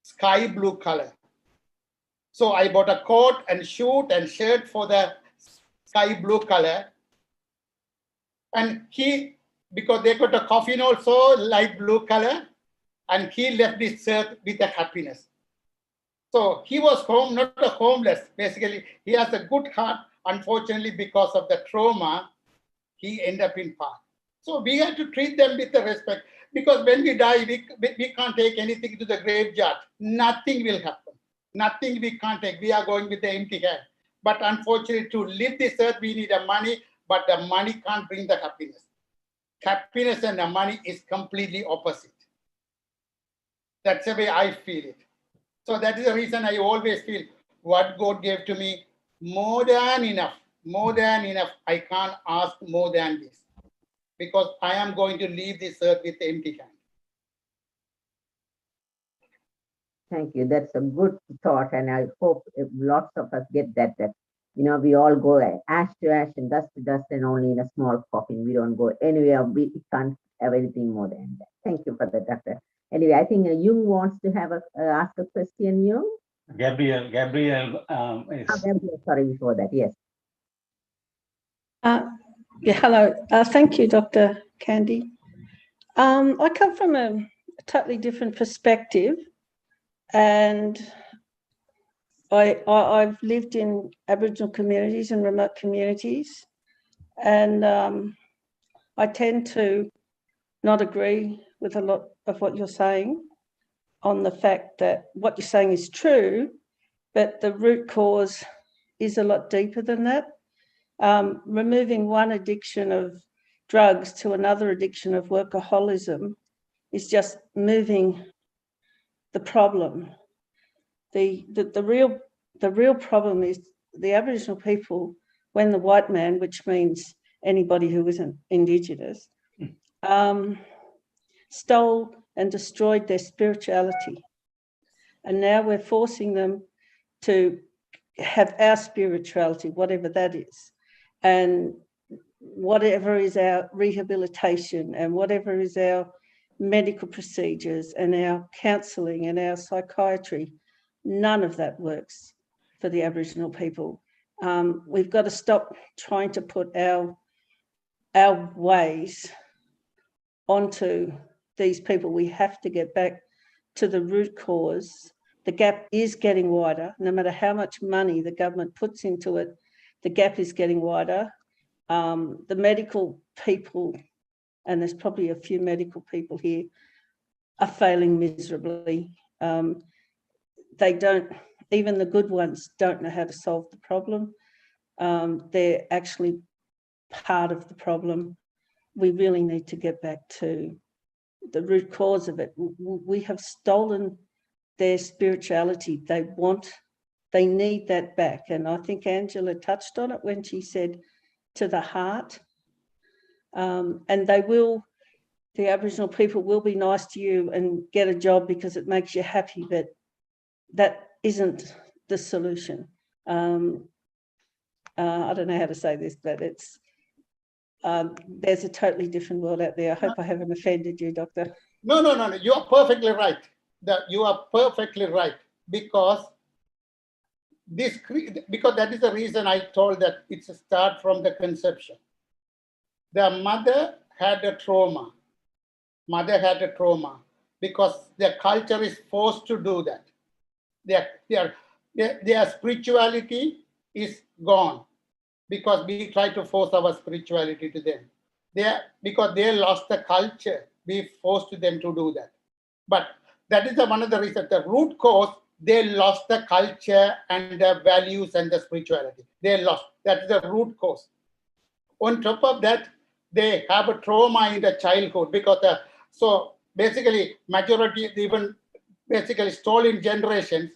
sky blue color. So I bought a coat and shoe and shirt for the sky blue color. And he, because they got a coffin also, light blue color, and he left this earth with a happiness. So he was not a homeless. Basically, he has a good heart. Unfortunately, because of the trauma, he ended up in park. So we have to treat them with the respect, because when we die, we can't take anything to the graveyard. Nothing will happen. Nothing we can't take. We are going with the empty hand. But unfortunately, to live this earth, we need the money, but the money can't bring the happiness. Happiness and the money is completely opposite. That's the way I feel it. So that is the reason I always feel what God gave to me, more than enough. More than enough. I can't ask more than this, because I am going to leave this earth with empty hand. Thank you. That's a good thought, and I hope lots of us get that we all go ash to ash and dust to dust, and only in a small coffin. We don't go anywhere. We can't have anything more than that. Thank you for that, Doctor. Anyway, I think Jung wants to have ask a question. Jung. Gabriel is. Gabriel, sorry, before that, yes. Hello. Thank you, Dr. Candy. I come from a totally different perspective, and I've lived in Aboriginal communities and remote communities, and I tend to not agree with a lot of what you're saying, on the fact that what you're saying is true, but the root cause is a lot deeper than that. Removing one addiction of drugs to another addiction of workaholism is just moving the problem. The real problem is the Aboriginal people, when the white man, which means anybody who isn't Indigenous, stole and destroyed their spirituality. And now we're forcing them to have our spirituality, whatever that is. And whatever is our rehabilitation and whatever is our medical procedures and our counselling and our psychiatry, none of that works for the Aboriginal people. We've got to stop trying to put our ways onto these people. We have to get back to the root cause. The gap is getting wider. No matter how much money the government puts into it, the gap is getting wider. The medical people, and there's probably a few medical people here, are failing miserably. They don't, even the good ones don't know how to solve the problem. they're actually part of the problem. We really need to get back to the root cause of it. We have stolen their spirituality. They need that back. And I think Angela touched on it when she said to the heart. And the Aboriginal people will be nice to you and get a job because it makes you happy, but that isn't the solution. I don't know how to say this, but it's there's a totally different world out there. I hope I haven't offended you, Doctor. No. You are perfectly right. You are perfectly right, because that is the reason I told that it's a start from the conception. The mother had a trauma. Because their culture is forced to do that. Their spirituality is gone because we try to force our spirituality to them. Because they lost the culture, we forced them to do that. But that is one of the reasons. The root cause, they lost the culture and the values and the spirituality. They lost. That's the root cause. On top of that, they have a trauma in the childhood because so basically majority, even basically stolen generations,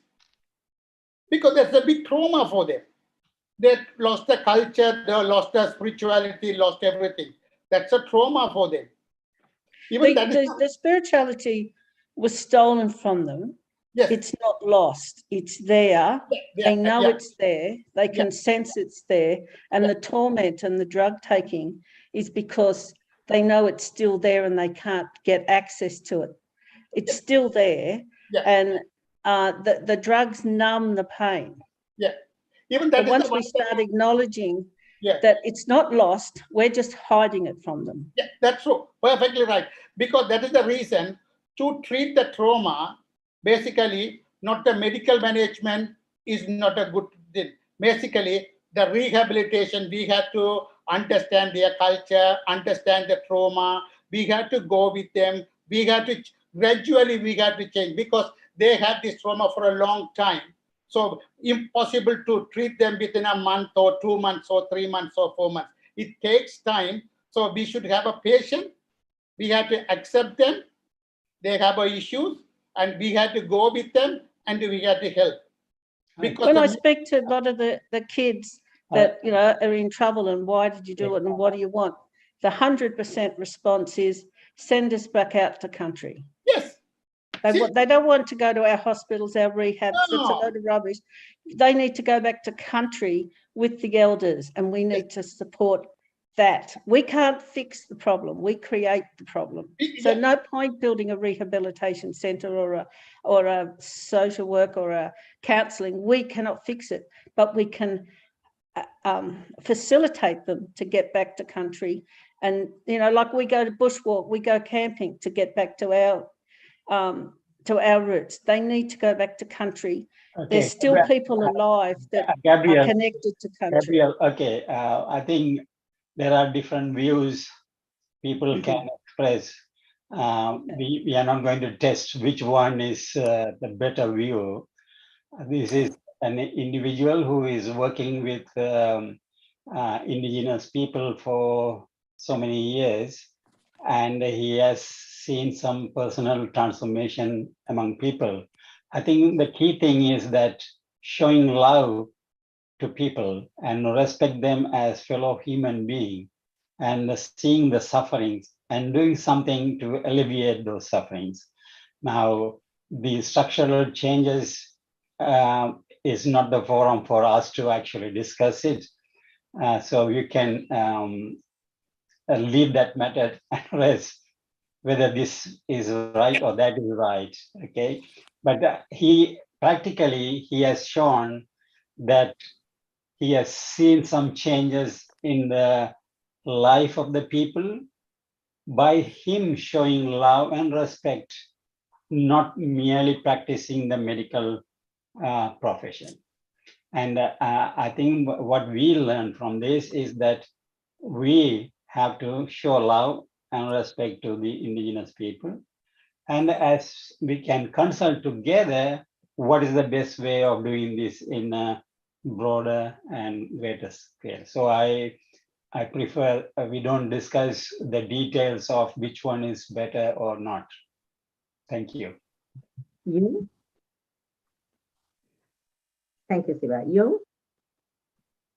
because that's a big trauma for them. They lost the culture, they lost the spirituality, lost everything. That's a trauma for them. Even the spirituality was stolen from them. Yes. It's not lost. It's there. They know it's there. They can sense it's there. And the torment and the drug taking is because they know it's still there and they can't get access to it. It's still there. And the drugs numb the pain. Yeah. Even that. But once we start acknowledging that it's not lost, we're just hiding it from them. Yeah, that's true. Perfectly right. Because that is the reason to treat the trauma, basically, not the medical management is not a good thing. Basically, the rehabilitation, we have to understand their culture, understand the trauma. We have to go with them. We have to gradually change because they had this trauma for a long time. So impossible to treat them within a month or 2 months or 3 months or 4 months. It takes time. So we should have a patient. We have to accept them. They have issues and we have to go with them and we have to help. Because when I speak to a lot of the kids that are in trouble and why did you do it and what do you want? The 100% response is send us back out to country. Yes. They don't want to go to our hospitals, our rehabs. No. It's a load of rubbish. They need to go back to country with the elders, and we need to support that. We can't fix the problem. We create the problem. So no point building a rehabilitation centre or a social work or a counselling. We cannot fix it, but we can facilitate them to get back to country. And, like we go to bushwalk, we go camping to get back to our roots. They need to go back to country. Okay. There's still people alive that are connected to country. Gabriel, okay. I think there are different views people can express. We are not going to test which one is the better view. This is an individual who is working with indigenous people for so many years, and he has seen some personal transformation among people. I think the key thing is that showing love to people and respect them as fellow human beings and seeing the sufferings and doing something to alleviate those sufferings. Now, the structural changes is not the forum for us to actually discuss it. So you can leave that matter at rest, whether this is right or that is right, okay? But he has shown that he has seen some changes in the life of the people by him showing love and respect, not merely practicing the medical profession. And I think what we learn from this is that we have to show love and respect to the indigenous people. And as we can consult together, what is the best way of doing this in broader and greater scale. So I prefer we don't discuss the details of which one is better or not. Thank you. You? Thank you, Siva. You?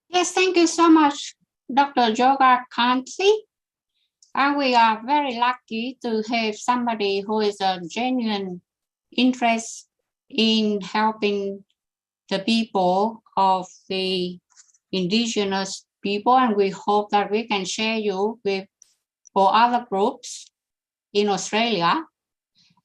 Yes, thank you so much, Dr. Yoga Kanti. And we are very lucky to have somebody who is a genuine interest in helping the people of the indigenous people. And we hope that we can share you with for other groups in Australia.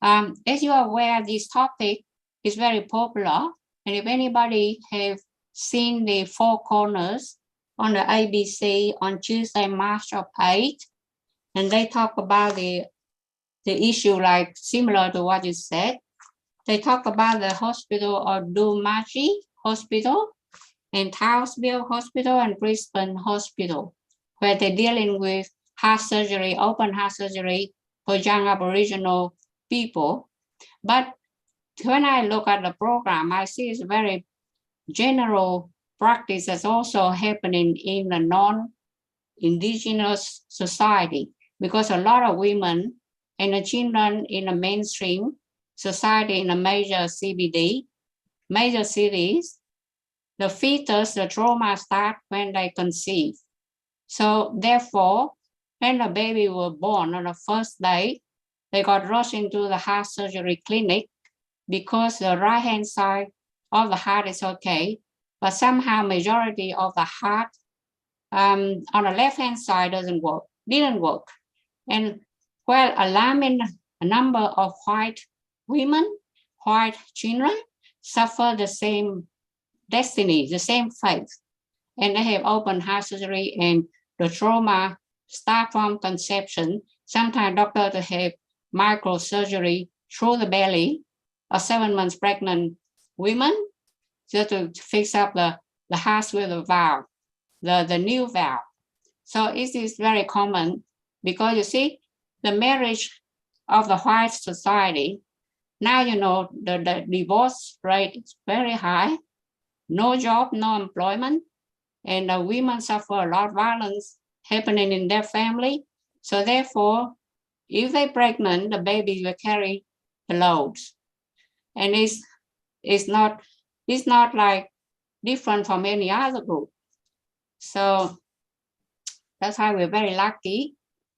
As you are aware, this topic is very popular. And if anybody have seen the Four Corners on the ABC on Tuesday, March 8th, and they talk about the issue like similar to what you said. They talk about the hospital of Dumaji Hospital and Townsville Hospital and Brisbane Hospital, where they're dealing with heart surgery, open heart surgery for young Aboriginal people. But when I look at the program, I see it's very general practice that's also happening in the non-Indigenous society, because a lot of women and the children in the mainstream society in the major CBD, major cities, the fetus, the trauma start when they conceive. So therefore, when the baby was born on the first day, they got rushed into the heart surgery clinic because the right-hand side of the heart is okay, but somehow majority of the heart on the left-hand side didn't work. And while alarming a number of white women, white children suffer the same destiny, the same fate. And they have open heart surgery and the trauma start from conception. Sometimes doctors have microsurgery through the belly of 7 months pregnant women just to fix up the heart with the valve, the new valve. So it is very common because you see the marriage of the white society. Now, you know, the divorce rate is very high, no job, no employment, and the women suffer a lot of violence happening in their family. So therefore, if they're pregnant, the baby will carry the loads. And it's not like different from any other group. So that's why we're very lucky.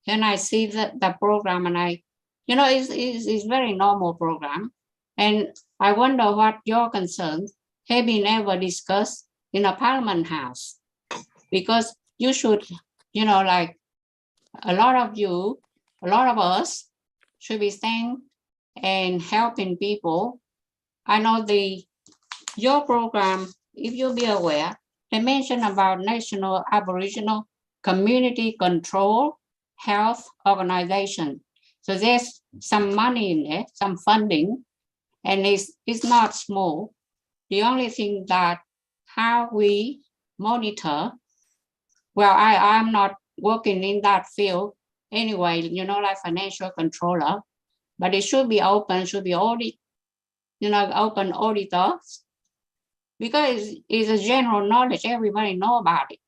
And I see the program and it's very normal program. And I wonder what your concerns have been ever discussed in a Parliament House, because you should, like a lot of us should be staying and helping people. I know your program, if you'll be aware, they mention about National Aboriginal Community Control Health Organization. So there's some money in there, some funding, and it's not small. The only thing that how we monitor, well, I'm not working in that field anyway, like financial controller, but it should be open, should be audit, open auditors, because it's a general knowledge, everybody know about it.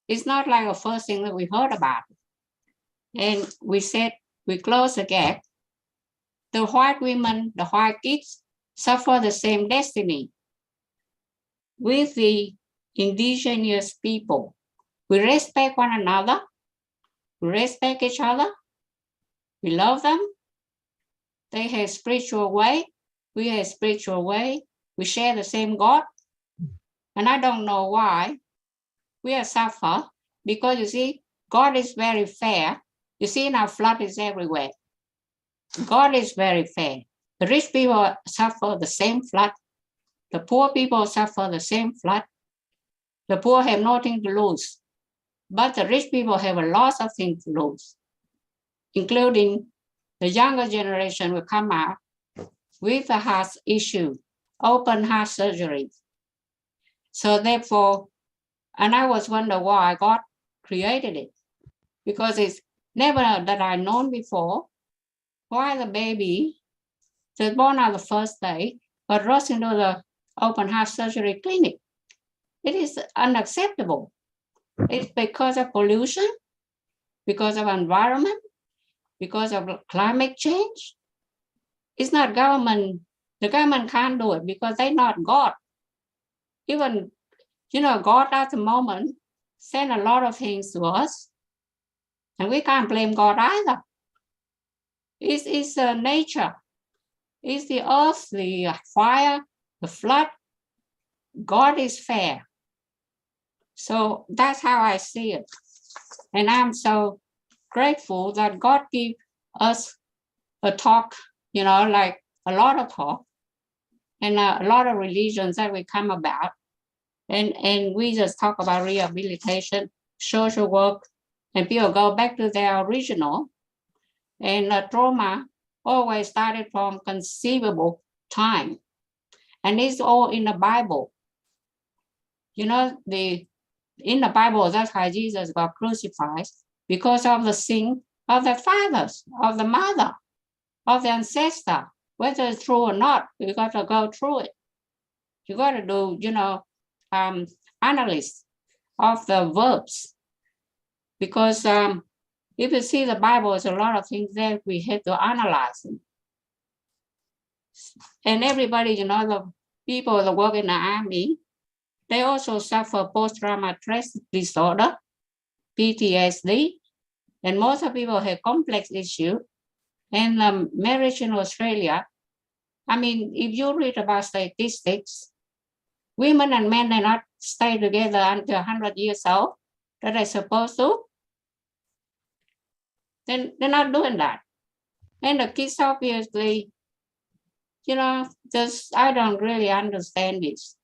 It's not like the first thing that we heard about it. And we said, we close the gap. The white women, the white kids suffer the same destiny with the indigenous people. We respect one another, we respect each other, we love them. They have spiritual way, we have spiritual way, we share the same God. And I don't know why we are suffer, because you see, God is very fair. You see now flood is everywhere. God is very fair. The rich people suffer the same flood. The poor people suffer the same flood. The poor have nothing to lose, but the rich people have a lot of things to lose, including the younger generation will come out with a heart issue, open heart surgery. So therefore, and I was wondering why God created it, because it's never that I known before why the baby that's born on the first day got rushed into the open heart surgery clinic. It is unacceptable. It's because of pollution, because of environment, because of climate change. It's not government. The government can't do it because they're not God. Even, God at the moment sent a lot of things to us, and we can't blame God either. It's nature. It's the earth, the fire, the flood. God is fair. So that's how I see it. And I'm so grateful that God gave us a talk, like a lot of talk and a lot of religions that we come about. And we just talk about rehabilitation, social work, and people go back to their original. And trauma always started from conceivable time. And it's all in the Bible. In the Bible, that's why Jesus got crucified, because of the sin of the fathers, of the mother, of the ancestor. Whether it's true or not, you got to go through it. You got to do, analysis of the verbs. Because if you see the Bible, there's a lot of things there we have to analyze. And everybody, the people that work in the army, they also suffer post-traumatic stress disorder, PTSD, and most of people have complex issues. And marriage in Australia, if you read about statistics, women and men are not stay together until 100 years old, that they're supposed to. Then they're not doing that. And the kids obviously, just I don't really understand this.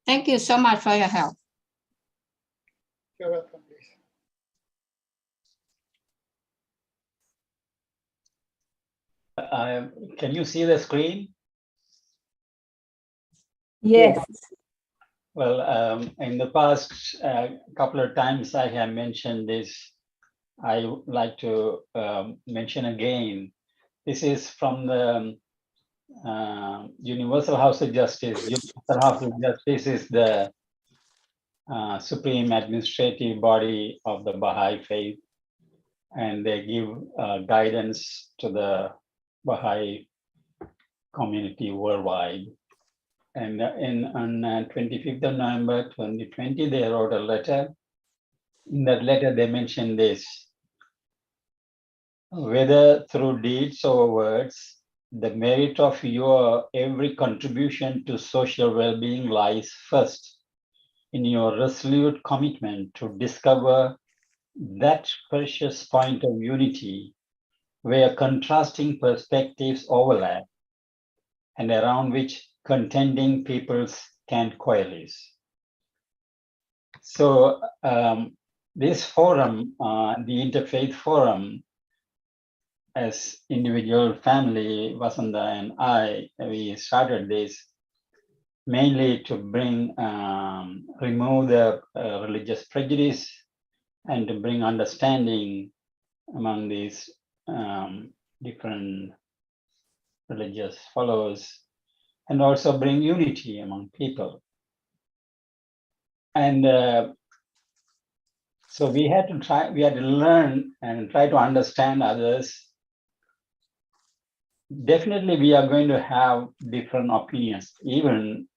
Thank you so much for your help. You're welcome, please. Can you see the screen? Yes. Well, in the past couple of times I have mentioned this. I would like to mention again. This is from the Universal House of Justice. Universal House of Justice is the supreme administrative body of the Baha'i faith, and they give guidance to the Baha'i community worldwide. And on 25th of November 2020, they wrote a letter. In that letter, they mentioned this: whether through deeds or words, the merit of your every contribution to social well-being lies first in your resolute commitment to discover that precious point of unity where contrasting perspectives overlap and around which contending peoples can coalesce. So this forum, the Interfaith Forum, as individual family, Vasanta and I, we started this mainly to bring, remove the religious prejudice and to bring understanding among these different religious followers, and also bring unity among people. And so we had to learn and try to understand others. Definitely we are going to have different opinions, even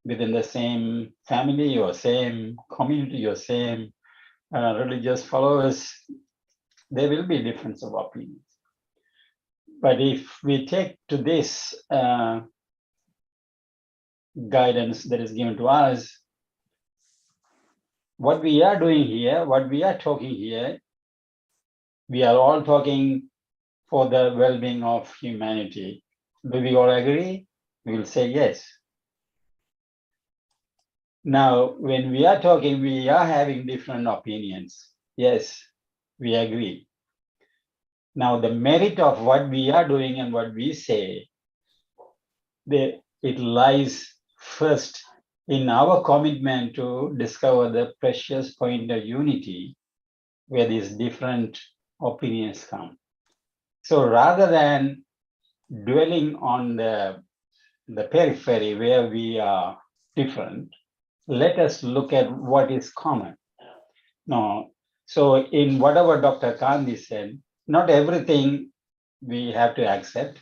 within the same family or same community or same religious followers. There will be difference of opinions. But if we take to this guidance that is given to us, what we are doing here, what we are talking here, we are all talking for the well-being of humanity. Do we all agree? We will say yes. Now, when we are talking, we are having different opinions. Yes, we agree. Now, the merit of what we are doing and what we say, it lies first in our commitment to discover the precious point of unity where these different opinions come. So rather than dwelling on the the periphery where we are different, let us look at what is common. No, so in whatever Dr. Gandhi said, not everything we have to accept,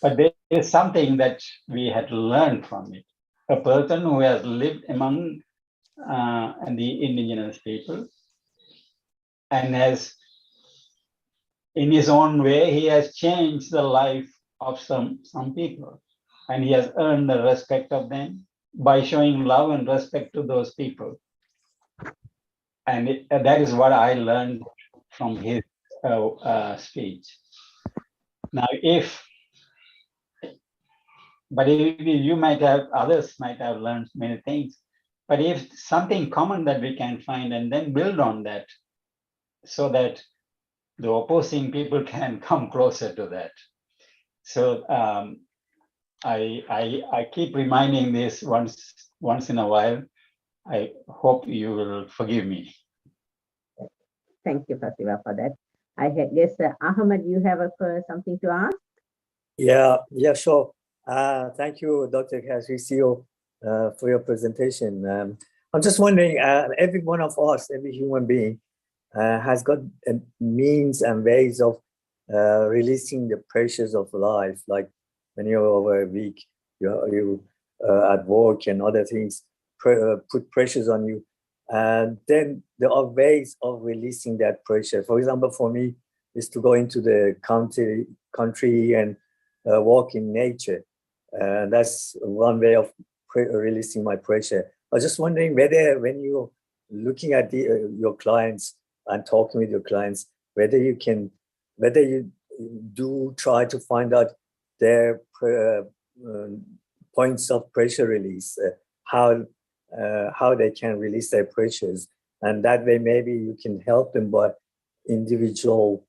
but there is something that we had to learn from it. A person who has lived among the indigenous people and has, in his own way, he has changed the life of some people, and he has earned the respect of them by showing love and respect to those people. And that is what I learned from his speech. Now, you might have, others might have learned many things, but if something common that we can find and then build on that so that the opposing people can come closer to that. So I keep reminding this once in a while. I hope you will forgive me. Thank you, Fasiva, for that. I guess, Ahmed, you have something to ask? Yeah, sure. Thank you, Dr. Casricio, for your presentation. I'm just wondering, every one of us, every human being has got means and ways of releasing the pressures of life. Like when you're over a week, you at work and other things put pressures on you. And then there are ways of releasing that pressure. For example, for me, is to go into the country and walk in nature. That's one way of releasing my pressure. I was just wondering whether when you're looking at your clients and talking with your clients, whether you do try to find out their points of pressure release, how they can release their pressures, and that way maybe you can help them by individual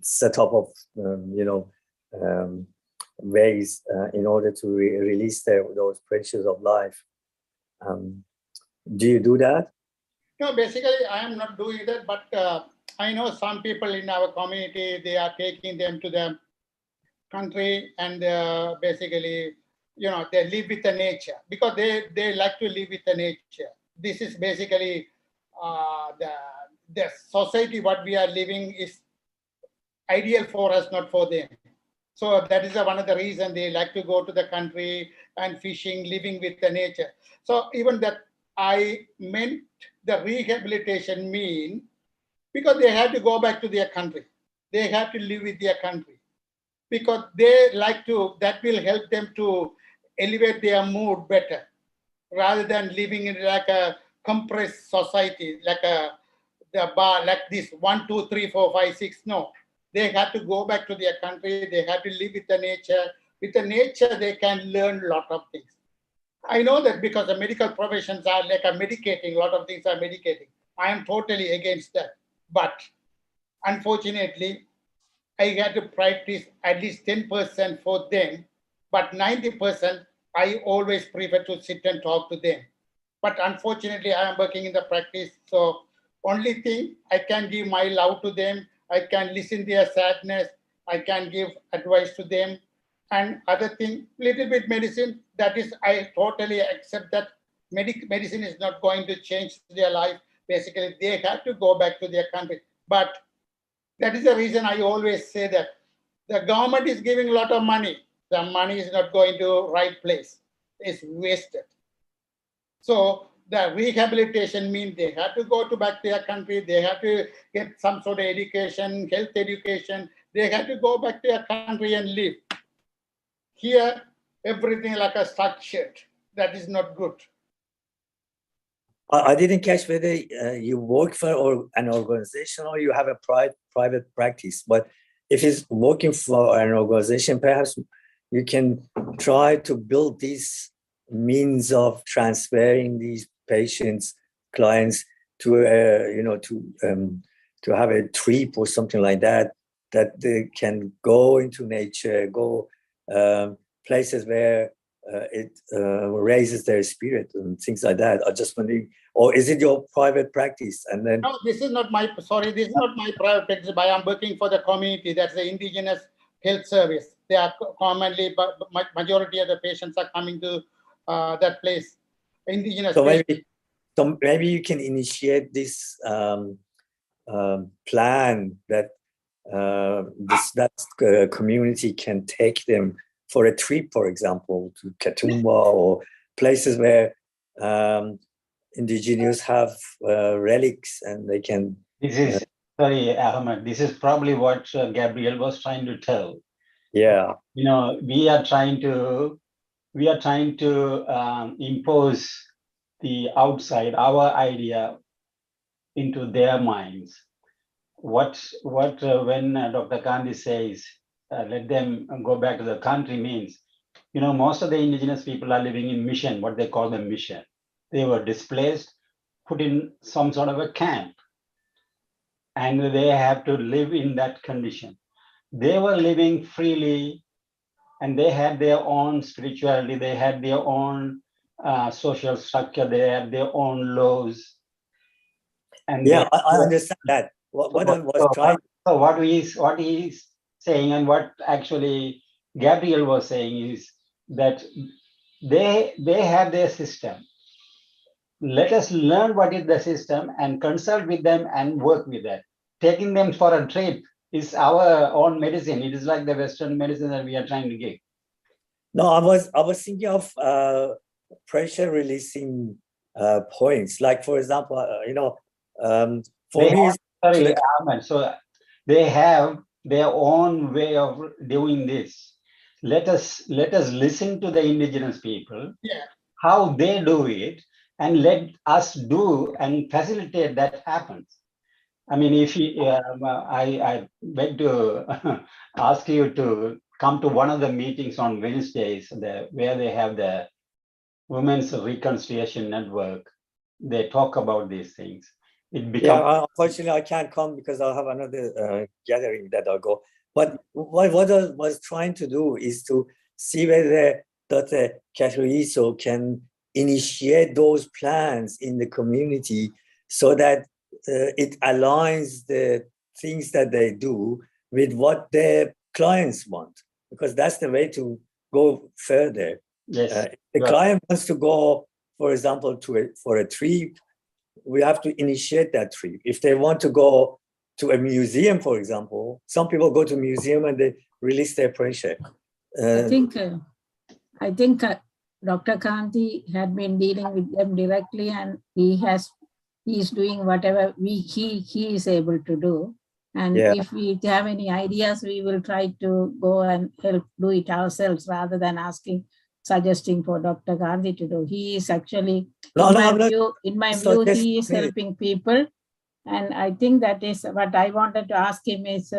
setup of ways in order to release those pressures of life. Do you do that? No, basically I am not doing that, but I know some people in our community, they are taking them to the country and basically, they live with the nature because they like to live with the nature. This is basically the society what we are living is ideal for us, not for them. So that is one of the reasons they like to go to the country and fishing, living with the nature. So even that I meant the rehabilitation mean because they have to go back to their country. They have to live with their country because they like to, that will help them to elevate their mood better rather than living in like a compressed society, like the bar, like this 1, 2, 3, 4, 5, 6. No, they have to go back to their country. They have to live with the nature. With the nature, they can learn a lot of things. I know that because the medical professions are like a medicating, a lot of things are medicating. I am totally against that. But unfortunately, I had to practice at least 10% for them, but 90%, I always prefer to sit and talk to them. But unfortunately, I am working in the practice. So only thing, I can give my love to them. I can listen to their sadness. I can give advice to them. And other thing, little bit medicine, that is, I totally accept that medicine is not going to change their life. Basically, they have to go back to their country. But that is the reason I always say that the government is giving a lot of money. The money is not going to right place. It's wasted. So the rehabilitation means they have to go to back to their country. They have to get some sort of education, health education. They have to go back to their country and live. Here, everything like a structured. That is not good. I didn't catch whether you work for an organization or you have a private practice. But if it's working for an organization, perhaps you can try to build these means of transferring these patients, clients to to have a trip or something like that they can go into nature, go places where it raises their spirit and things like that. I just wondering, or is it your private practice? And then no, this is not my private practice, but I'm working for the community. That's the indigenous health service. They are commonly, but majority of the patients are coming to that place. Indigenous patients. So maybe you can initiate this plan that community can take them for a trip, for example, to Katoomba or places where indigenous have relics and they can. This is sorry, Ahmed. This is probably what Gabriel was trying to tell. Yeah. You know, we are trying to impose the outside, our idea, into their minds. When Dr. Gandhi says, let them go back to the country means, you know, most of the indigenous people are living in mission, what they call the mission. They were displaced, put in some sort of a camp, and they have to live in that condition. They were living freely, and they had their own spirituality, they had their own social structure, they had their own laws. And yeah, I understand that. What he's saying and what actually Gabriel was saying is that they have their system. Let us learn what is the system and consult with them and work with that. Taking them for a trip is our own medicine. It is like the Western medicine that we are trying to give. No, I was thinking of pressure releasing points. Like, for example, so they have their own way of doing this. Let us listen to the indigenous people, how they do it, and let us do and facilitate that happens. I mean, if I beg to ask you to come to one of the meetings on Wednesdays where they have the Women's Reconciliation Network. They talk about these things. Unfortunately, I can't come because I'll have another gathering that I'll go. But what I was trying to do is to see whether Dr. Katuiso can initiate those plans in the community so that it aligns the things that they do with what their clients want, because that's the way to go further. Yes. The client wants to go, for example, for a trip, we have to initiate that trip. If they want to go to a museum, for example, some people go to a museum and they release their pressure. I think Dr. Kanti had been dealing with them directly, and he's doing whatever he is able to do. And if we have any ideas, we will try to go and help do it ourselves rather than suggesting for Dr. Gandhi to do. He is actually, in my view, he is helping people. And I think that is what I wanted to ask him is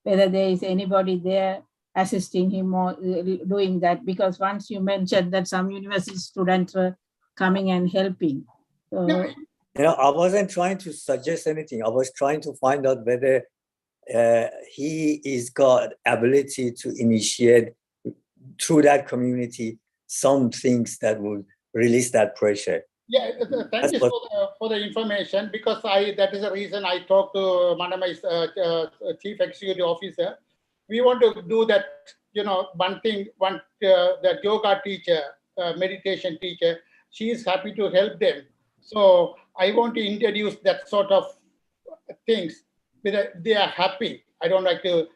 whether there is anybody there assisting him or doing that, because once you mentioned that some university students were coming and helping. So, I wasn't trying to suggest anything. I was trying to find out whether he is got ability to initiate through that community some things that will release that pressure. Yeah, thank you for the information, because that is the reason I talked to Manamai's chief executive officer. We want to do that, one thing, the yoga teacher, meditation teacher, she is happy to help them. So I want to introduce that sort of things. They are happy. I don't like to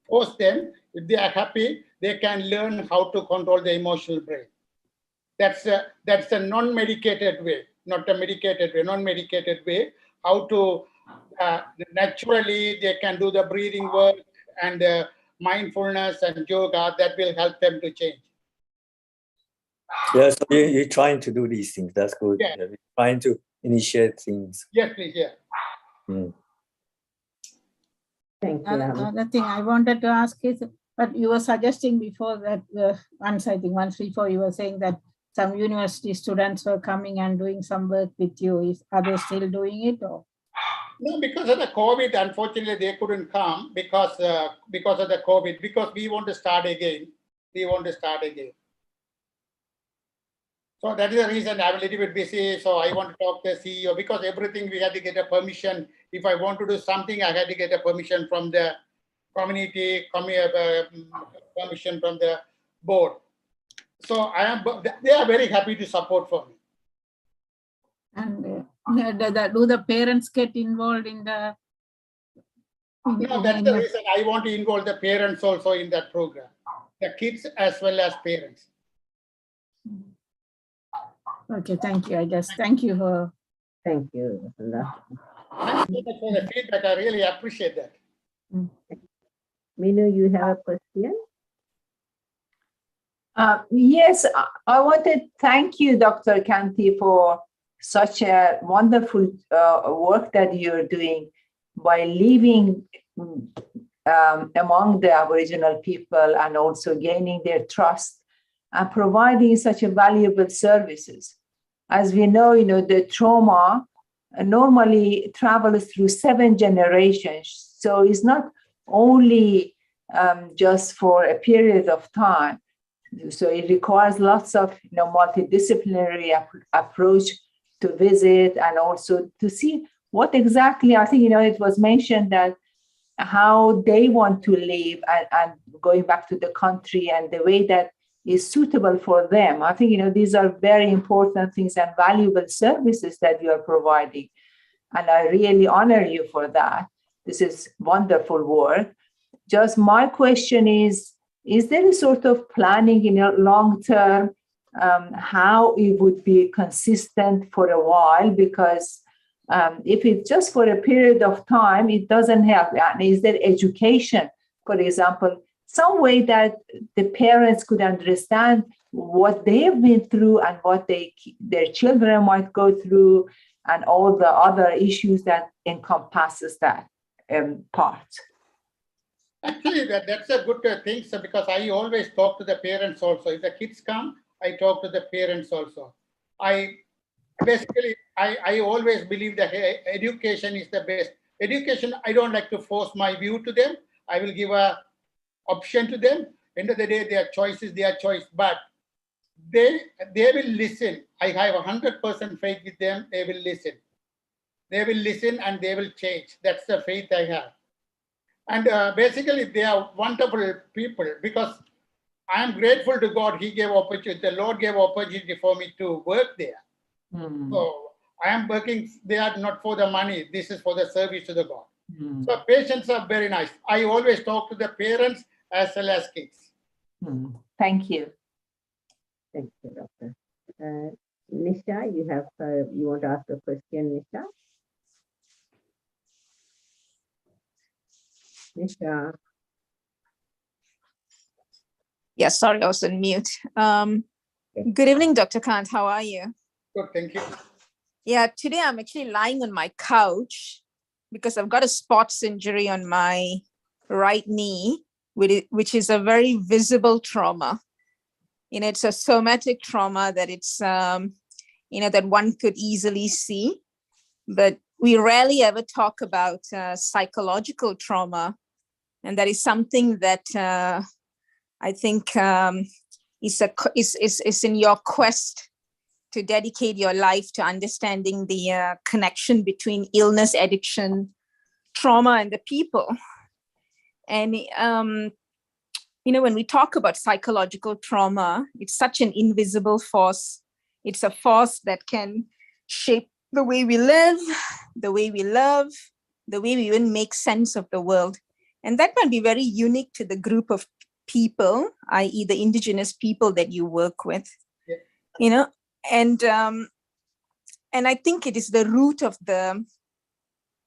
force them. If they are happy, they can learn how to control the emotional brain. That's a non-medicated way, not a medicated way, non-medicated way, how to naturally they can do the breathing work and mindfulness and yoga that will help them to change. Yeah, so you're trying to do these things. That's good. Yeah. You're trying to initiate things. Yes, please, yeah. Thank you. Another thing I wanted to ask is, but you were suggesting before that, once before you were saying that some university students were coming and doing some work with you. Are they still doing it? Or? No, because of the COVID, unfortunately, they couldn't come because of the COVID, because we want to start again. So that is the reason I'm a little bit busy. So I want to talk to the CEO, because everything we had to get a permission. If I want to do something, I had to get a permission from the community commission from the board. So they are very happy to support for me. And do the parents get involved in the? No, that's the reason I want to involve the parents also in that program, the kids as well as parents. Okay, thank you. Thank you for. Thank you, Vasudha. Thank you so much for the feedback. I really appreciate that. Minu, you have a question? Yes, I want to thank you, Dr. Kanti, for such a wonderful work that you're doing by living among the Aboriginal people and also gaining their trust and providing such a valuable services. As we know, the trauma normally travels through 7 generations. So it's not only just for a period of time. So it requires lots of multidisciplinary approach to visit and also to see what exactly, I think, it was mentioned that how they want to live and going back to the country and the way that is suitable for them. I think, these are very important things and valuable services that you are providing. And I really honor you for that. This is wonderful work. Just my question is there a sort of planning in a long term, how it would be consistent for a while? Because if it's just for a period of time, it doesn't help. And is there education, for example, some way that the parents could understand what they have been through and what their children might go through and all the other issues that encompasses that part? Actually, that's a good thing, so because I always talk to the parents also. If the kids come, I talk to the parents also. I always believe that education is the best. Education, I don't like to force my view to them. I will give a option to them. End of the day, their choice is their choice, but they will listen. I have 100% faith with them. They will listen. They will listen and they will change. That's the faith I have. And basically, they are wonderful people because I am grateful to God. He gave opportunity. The Lord gave opportunity for me to work there. So I am working. They are not for the money. This is for the service to the God. So patients are very nice. I always talk to the parents as well as kids. Thank you. Thank you, Doctor. Nisha, you want to ask a question, Nisha? Nisha. Yes, sorry, I was on mute. Good evening, Dr. Kant. How are you? Good, thank you. Yeah, today I'm actually lying on my couch because I've got a sports injury on my right knee, which is a very visible trauma. It's a somatic trauma that it's, that one could easily see, but we rarely ever talk about psychological trauma. And that is something that I think is in your quest to dedicate your life to understanding the connection between illness, addiction, trauma, and the people. And, when we talk about psychological trauma, it's such an invisible force. It's a force that can shape the way we live, the way we love, the way we even make sense of the world. And that might be very unique to the group of people, i.e. the indigenous people that you work with, and I think it is the root of the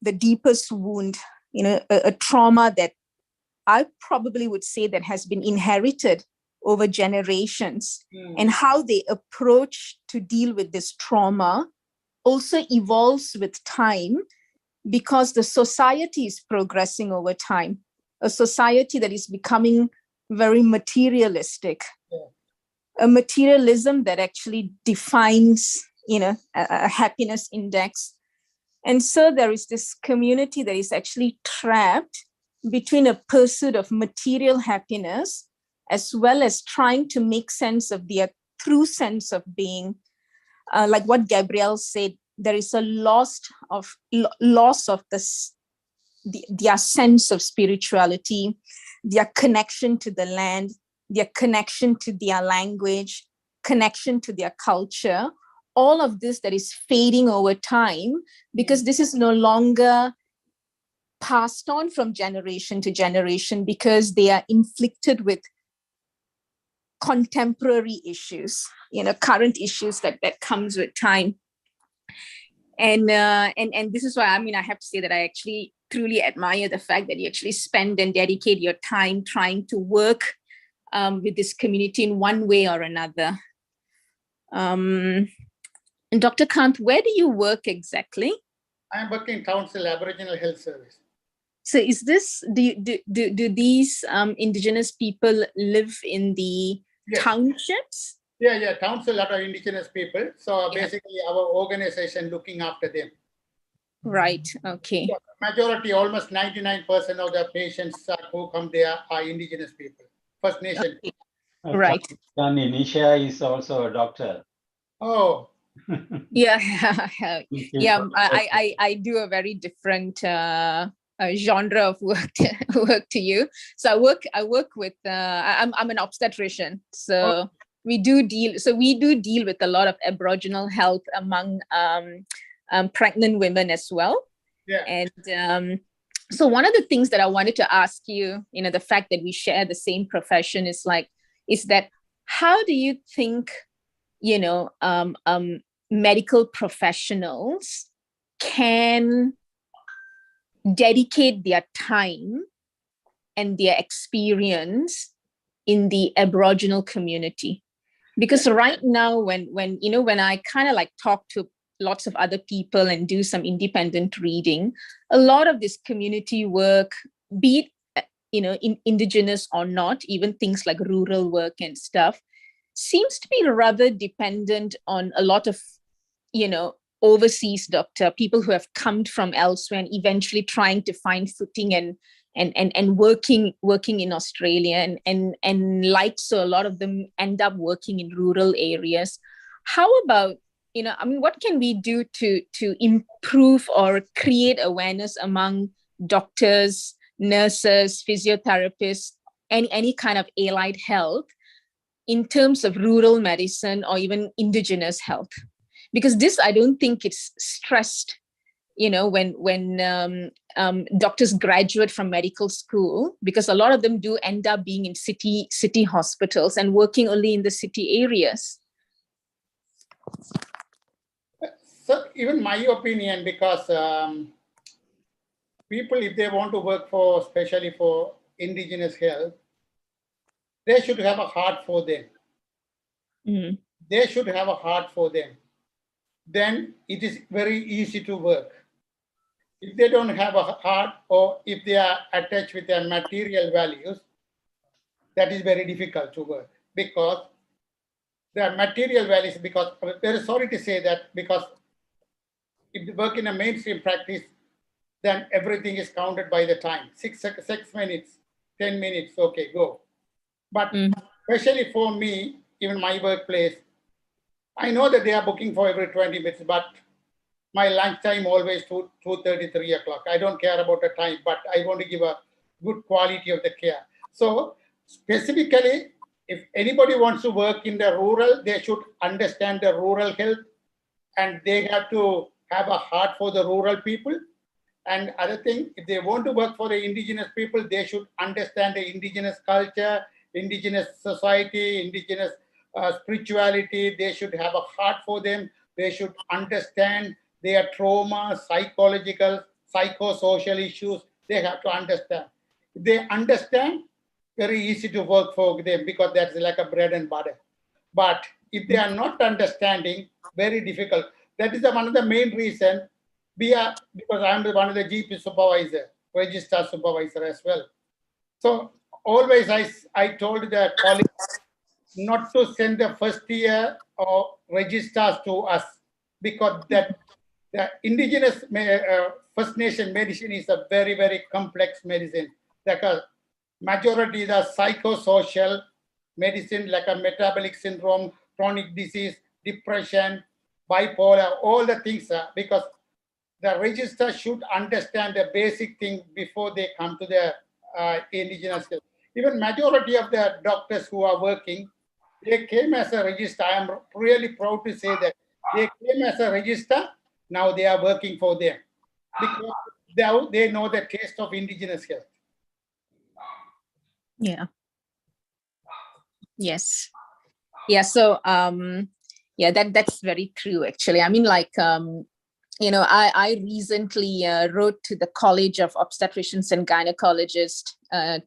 deepest wound, a trauma that I probably would say that has been inherited over generations, and how they approach to deal with this trauma also evolves with time because the society is progressing over time, a society that is becoming very materialistic, a materialism that actually defines, a happiness index. And so there is this community that is actually trapped between a pursuit of material happiness as well as trying to make sense of their true sense of being. Like what Gabrielle said, there is a loss of the their sense of spirituality, their connection to the land, their connection to their language, connection to their culture, all of this that is fading over time, because this is no longer passed on from generation to generation, because they are inflicted with contemporary issues, current issues that comes with time. And this is why, I have to say that I actually truly admire the fact that you actually spend and dedicate your time trying to work with this community in one way or another. And Dr. Kant, where do you work exactly? I'm working in Townsville Aboriginal Health Service. So is this, do these indigenous people live in the townships? Yeah, Townsville, a lot of indigenous people. So basically our organization looking after them. Right, okay. So majority, almost 99% of the patients who come there are indigenous people, First Nation. Okay. Right. Nisha is also a doctor. Oh. Yeah. I do a very different genre of work to you. So I work with I'm an obstetrician. So we do deal with a lot of Aboriginal health among pregnant women as well. Yeah. And so one of the things that I wanted to ask you, the fact that we share the same profession is that how do you think, medical professionals can dedicate their time and their experience in the Aboriginal community? Because right now, when I kind of talk to lots of other people and do some independent reading, a lot of this community work, be it indigenous or not, even things like rural work and stuff, seems to be rather dependent on a lot of overseas people who have come from elsewhere and eventually trying to find footing and working in Australia, and so a lot of them end up working in rural areas. How about, what can we do to improve or create awareness among doctors, nurses, physiotherapists, and any kind of allied health in terms of rural medicine or even indigenous health? Because this, I don't think it's stressed, when doctors graduate from medical school, because a lot of them do end up being in city hospitals and working only in the city areas. So even my opinion, because people, if they want to work especially for indigenous health, they should have a heart for them. Mm. They should have a heart for them. Then it is very easy to work. If they don't have a heart, or if they are attached with their material values, that is very difficult to work, because their material values, because I'm very sorry to say that, because if they work in a mainstream practice, then everything is counted by the time. 6 minutes, 10 minutes, okay, go. But especially for me, even my workplace, I know that they are booking for every 20 minutes, but my lunchtime always 2:30, 3 o'clock. I don't care about the time, but I want to give a good quality of the care. So specifically, if anybody wants to work in the rural, they should understand the rural health, and they have to have a heart for the rural people. And other thing, if they want to work for the indigenous people, they should understand the indigenous culture, indigenous society, indigenous spirituality. They should have a heart for them. They should understand their trauma, psychological, psychosocial issues. They have to understand. If they understand, very easy to work for them, because that's like a bread and butter. But if they are not understanding, very difficult. That is one of the main reasons because I'm one of the GP supervisor, register supervisor as well. So always I told the colleagues not to send the first year or registers to us, because that the indigenous First Nation medicine is a very, very complex medicine. Because majority the psychosocial medicine, like a metabolic syndrome, chronic disease, depression, bipolar, all the things, because the register should understand the basic thing before they come to the indigenous health. Even majority of the doctors who are working, they came as a register. I am really proud to say that they came as a register. Now they are working for them because they know the taste of indigenous health. Yeah. Yes. Yeah. So yeah, that's very true. Actually, I mean, like you know, I recently wrote to the College of Obstetricians and Gynecologists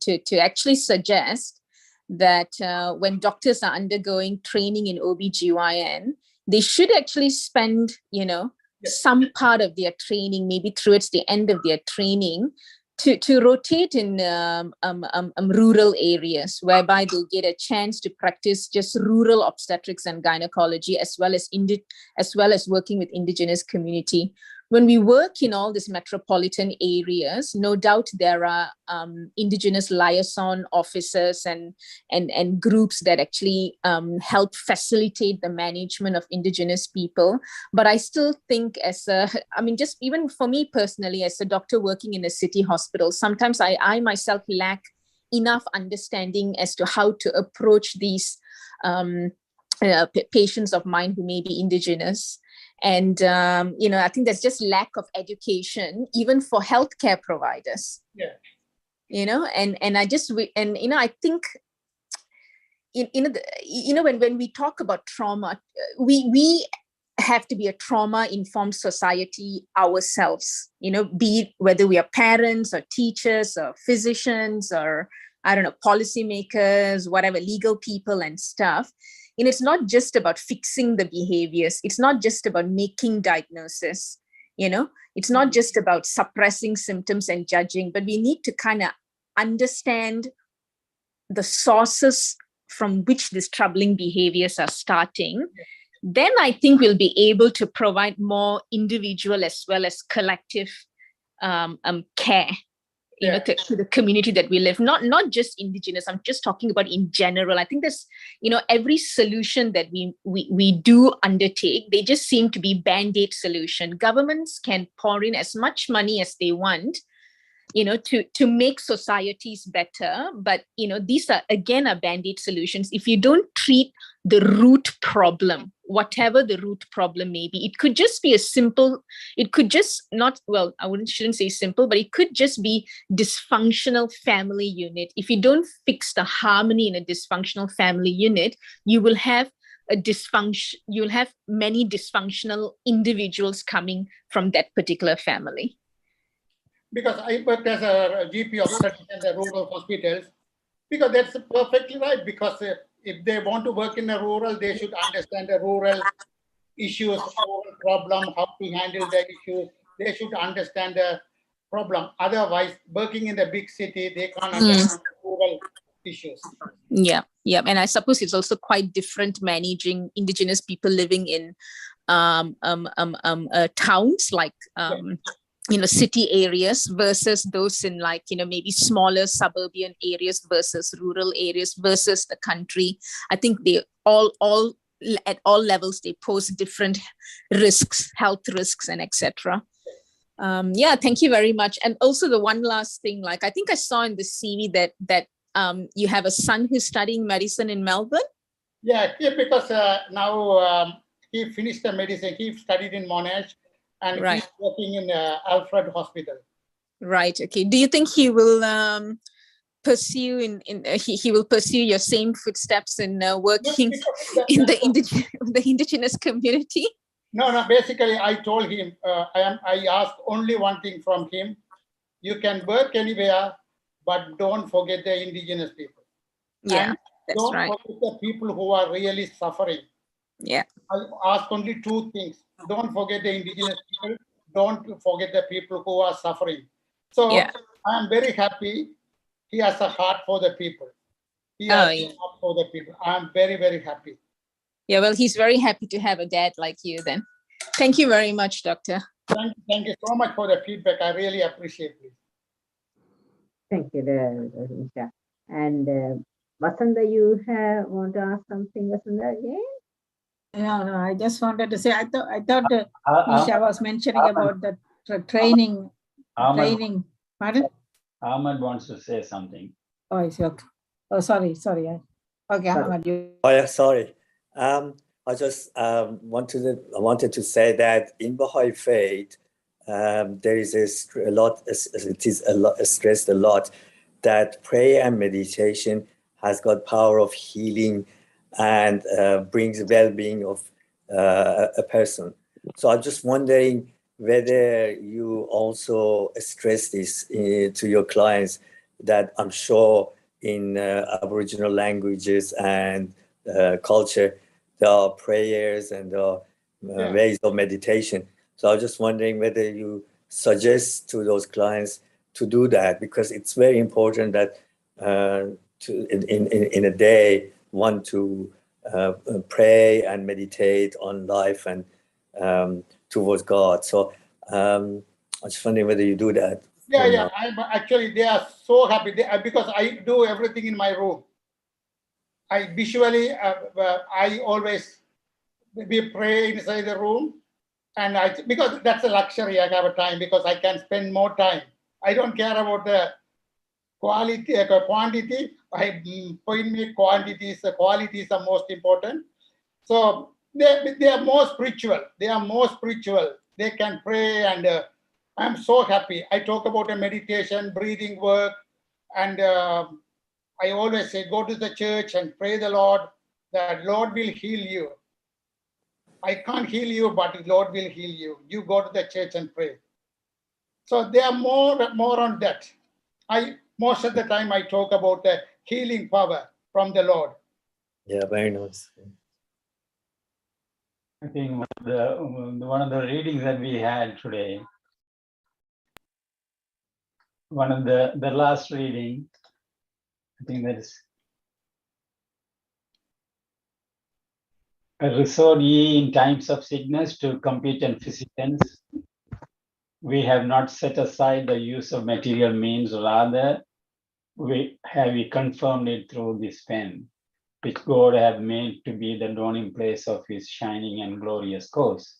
to actually suggest that when doctors are undergoing training in OBGYN, they should actually spend, you know, some part of their training, maybe towards the end of their training, to rotate in rural areas, whereby they get a chance to practice just rural obstetrics and gynecology, as well as working with indigenous community. When we work in all these metropolitan areas, no doubt there are indigenous liaison officers and groups that actually help facilitate the management of indigenous people. But I still think just even for me personally, as a doctor working in a city hospital, sometimes I myself lack enough understanding as to how to approach these patients of mine who may be indigenous. And, you know, I think there's just lack of education, even for healthcare providers. Yeah. You know, and you know, I think, when we talk about trauma, we have to be a trauma-informed society ourselves, you know, be it whether we are parents or teachers or physicians or, I don't know, policymakers, whatever, legal people and stuff. And it's not just about fixing the behaviors. It's not just about making diagnosis, you know, it's not just about suppressing symptoms and judging, but we need to kind of understand the sources from which these troubling behaviors are starting. Then I think we'll be able to provide more individual as well as collective care, you know, to the community that we live, not just indigenous. I'm just talking about in general. I think there's, you know, every solution that we do undertake, they just seem to be band-aid solution. Governments can pour in as much money as they want, you know, to make societies better. But, you know, these are, again, are band-aid solutions. If you don't treat the root problem, whatever the root problem may be, it could just be it could just not, well, shouldn't say simple, but it could just be dysfunctional family unit. If you don't fix the harmony in a dysfunctional family unit, you will have you'll have many dysfunctional individuals coming from that particular family. Because I worked as a GP obstetrician in the rural hospitals, because that's perfectly right. Because if they want to work in the rural, they should understand the rural issues, rural problem, how to handle the issues. They should understand the problem. Otherwise, working in the big city, they can't understand the rural issues. Yeah. And I suppose it's also quite different managing indigenous people living in towns like you know, city areas versus those in, like, you know, maybe smaller suburban areas versus rural areas versus the country. I think they all at all levels, they pose different risks, health risks, and etc. Yeah, thank you very much. And also the one last thing, like, I think I saw in the CV that you have a son who's studying medicine in Melbourne. Yeah, because now he finished the medicine. He studied in Monash. And right. He's working in Alfred Hospital. Right. Okay. Do you think he will pursue he will pursue your same footsteps in working in the indigenous community? No. Basically, I told him I asked only one thing from him: you can work anywhere, but don't forget the indigenous people. Yeah, and that's don't right. forget the people who are really suffering. Yeah. I ask only two things. Don't forget the indigenous people. Don't forget the people who are suffering. So yeah. I am very happy. He has a heart for the people. He has a heart for the people. I am very, very happy. Yeah, well, he's very happy to have a dad like you then. Thank you very much, Doctor. Thank you so much for the feedback. I really appreciate it. Thank you, Nisha. And Vasanta, you want to ask something, Vasanta, again? No, I just wanted to say, I thought Nisha was mentioning about the training. Ahmad, Training. Pardon? Ahmad wants to say something. Oh, it's okay. Oh, sorry. Okay, Sorry. Ahmad, you. Oh yeah, sorry. I just wanted to say that in Baha'i faith, there is a lot. It is stressed a lot that prayer and meditation has got power of healing and brings well-being of a person. So I'm just wondering whether you also stress this to your clients, that I'm sure in Aboriginal languages and culture, there are prayers and ways of meditation. So I was just wondering whether you suggest to those clients to do that, because it's very important that in a day one to pray and meditate on life and towards God. So I'm just wondering whether you do that. Yeah. I'm actually, they are so happy because I do everything in my room. I visually, I always we pray inside the room, and because that's a luxury. I have a time because I can spend more time. I don't care about the quality, quantity. Point me quantities. The quality is the most important. So they are more spiritual. They are more spiritual. They can pray, and I'm so happy. I talk about a meditation, breathing work, and I always say, go to the church and pray the Lord, that Lord will heal you. I can't heal you, but Lord will heal you. You go to the church and pray. So they are more on that. Most of the time I talk about the healing power from the Lord. Yeah, very nice. I think one of the readings that we had today, one of the last reading, I think that is, resort ye in times of sickness to competent physicians. We have not set aside the use of material means, rather we confirmed it through this pen, which God have made to be the dwelling place of his shining and glorious cause.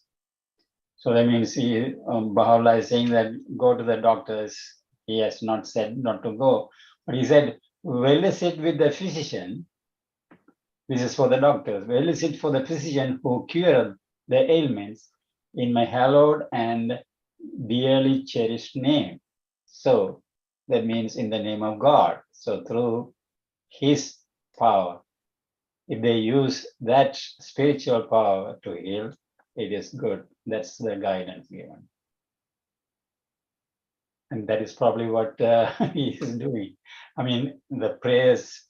So that means Baha'u'llah is saying that go to the doctors. He has not said not to go, but he said, well, sit with the physician. This is for the doctors. Well, sit for the physician who cured the ailments in my hallowed and dearly cherished name. So that means in the name of God. So through his power, if they use that spiritual power to heal, it is good. That's the guidance given. And that is probably what he is doing. I mean, the prayers,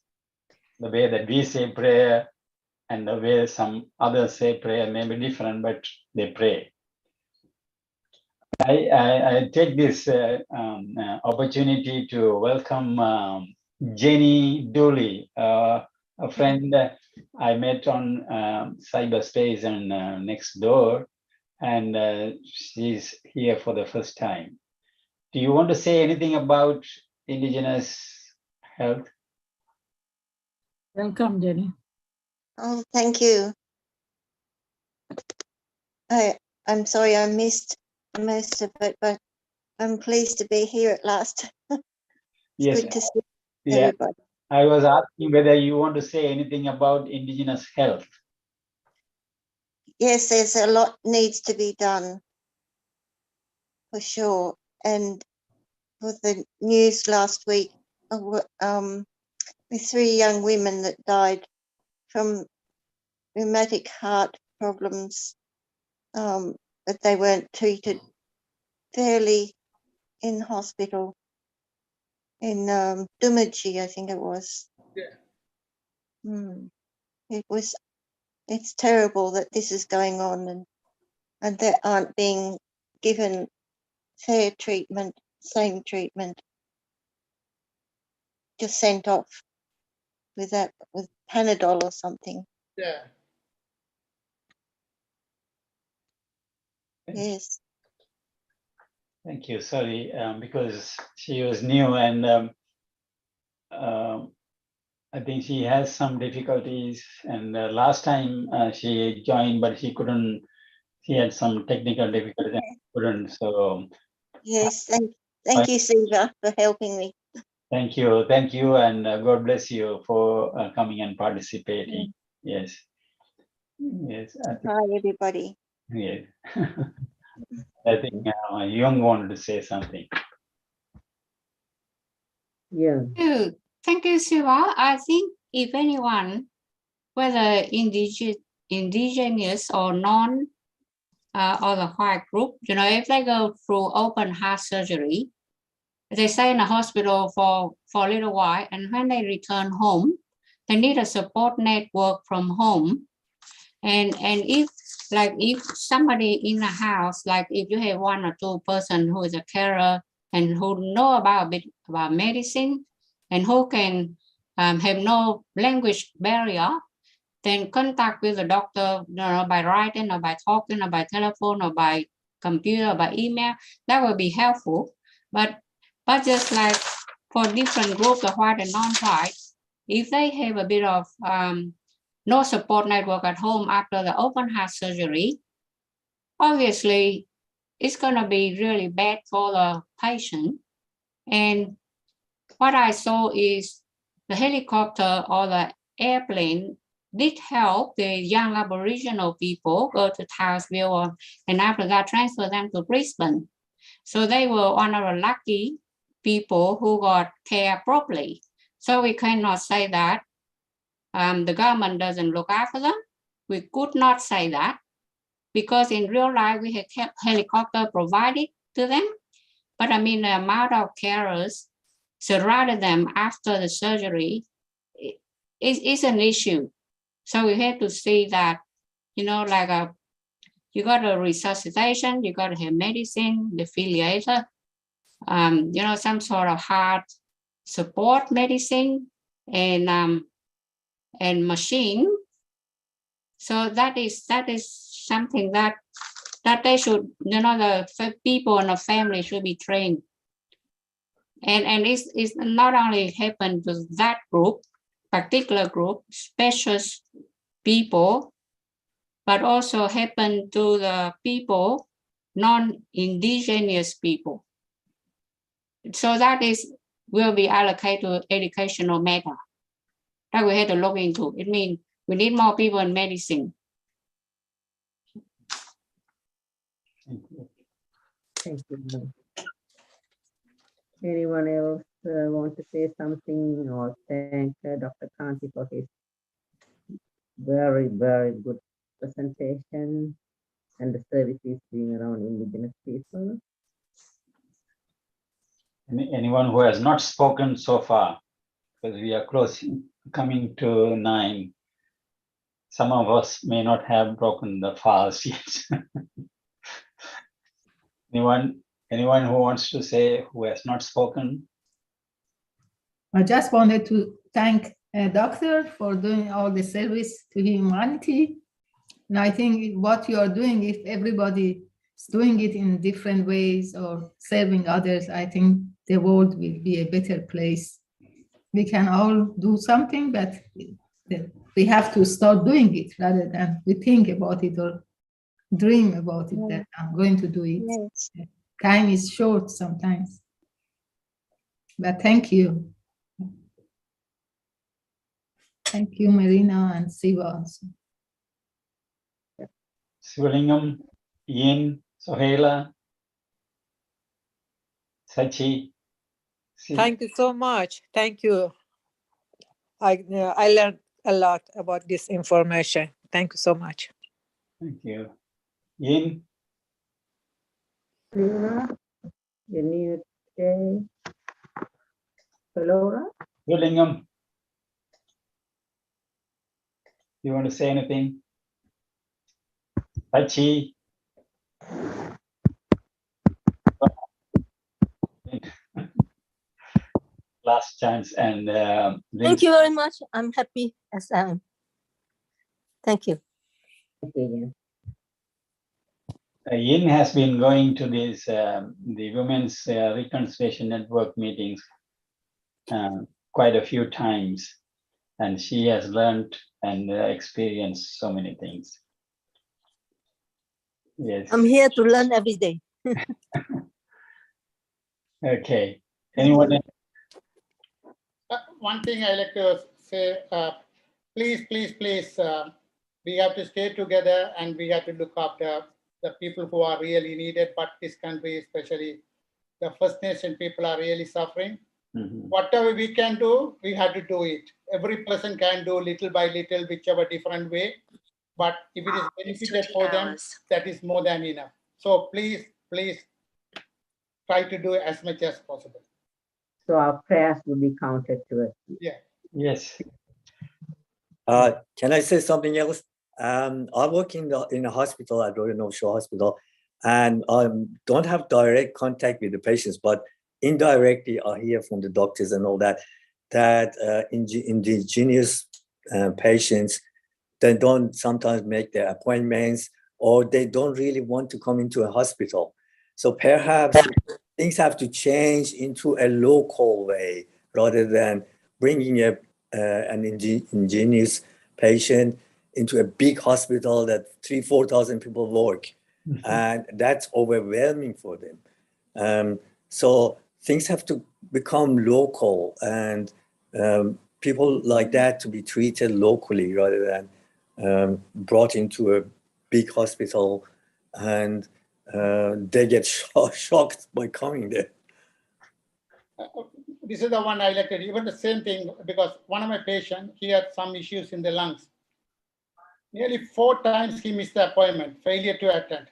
the way that we say prayer and the way some others say prayer may be different, but they pray. I take this opportunity to welcome Jenny Dooley, a friend I met on cyberspace and next door, and she's here for the first time. Do you want to say anything about Indigenous health? Welcome, Jenny. Oh, thank you. I'm sorry I missed most of it, but I'm pleased to be here at last. It's Yes. good to see Yeah. everybody. I was asking whether you want to say anything about Indigenous health. Yes, there's a lot needs to be done, for sure. And with the news last week, with 3 young women that died from rheumatic heart problems, but they weren't treated fairly in hospital in Dumaji, I think it was. Yeah. It's terrible that this is going on and they aren't being given fair treatment, same treatment, just sent off with Panadol or something. Yeah. Yes. Thank you. Sorry, because she was new and I think she has some difficulties. And last time she joined, but she couldn't. She had some technical difficulties and couldn't. So Yes, thank you, Siva, for helping me. Thank you, and God bless you for coming and participating. Yes, yes. Hi, everybody. Yes. I think Young wanted to say something. Yeah. Thank you, Siva. I think if anyone, whether indigenous or non or the white group, if they go through open heart surgery, they stay in a hospital for a little while, and when they return home, they need a support network from home. And if somebody in the house, like if you have one or two person who is a carer and who know about a bit about medicine and who can have no language barrier, then contact with the doctor, by writing or by talking or by telephone or by computer or by email. That will be helpful. But just like for different groups, the white and non-white, if they have a bit of no support network at home after the open heart surgery, obviously it's going to be really bad for the patient. And what I saw is the helicopter or the airplane did help the young Aboriginal people go to Townsville and after that transfer them to Brisbane. So they were one of the lucky people who got care properly. So we cannot say that the government doesn't look after them. We could not say that because in real life we had helicopter provided to them. But I mean, the amount of carers surrounded them after the surgery is an issue. So we have to see that, you got a resuscitation, you got to have medicine, defibrillator, some sort of heart support medicine and machine. So that is something that they should, the people in the family should be trained. And it's not only happened to that group, particular group, special people, but also happened to the people, non-indigenous people. So that will be allocated to educational matter that we have to look into. It means we need more people in medicine. Thank you. Anyone else want to say something or thank Dr. Kanti for his very, very good presentation and the services being around Indigenous people? Anyone who has not spoken so far, because we are coming to 9. Some of us may not have broken the fast yet. Anyone who wants to say, who has not spoken? I just wanted to thank a doctor for doing all the service to humanity. And I think what you are doing, if everybody is doing it in different ways or serving others, I think the world will be a better place. We can all do something, but we have to start doing it rather than we think about it or dream about it that I'm going to do it. Yes. Time is short sometimes. But thank you. Thank you, Marina and Siva also. Sivalingam, Yin, Sohela, Sachi. Thank you so much. Thank you. I learned a lot about this information. Thank you so much. Thank you. Yin. Luna, you need to say Laura? Sivalingam. You want to say anything? Sachi. Last chance and thank you very much. I'm happy as I am. Thank you. Yin has been going to these the Women's Reconciliation Network meetings quite a few times, and she has learned and experienced so many things. Yes, I'm here to learn every day. Okay. Anyone else? One thing I like to say, please, we have to stay together and we have to look after the people who are really needed. But this country, especially the First Nation people, are really suffering. Whatever we can do, we have to do it. Every person can do little by little, whichever different way. But if it is benefited for them, that is more than enough. So please try to do as much as possible. So our prayers will be counted to us. Yeah. Yes. Can I say something else? I work in a hospital at Royal North Shore Hospital, and I don't have direct contact with the patients, but indirectly I hear from the doctors and all that indigenous patients, they don't sometimes make their appointments, or they don't really want to come into a hospital. So perhaps things have to change into a local way rather than bringing an indigenous patient into a big hospital that 3,000-4,000 people work. And that's overwhelming for them. So things have to become local, and people like that to be treated locally rather than brought into a big hospital, and they get shocked by coming there. This is the one I like to do. Even the same thing, because one of my patients, he had some issues in the lungs. Nearly 4 times he missed the appointment, failure to attend.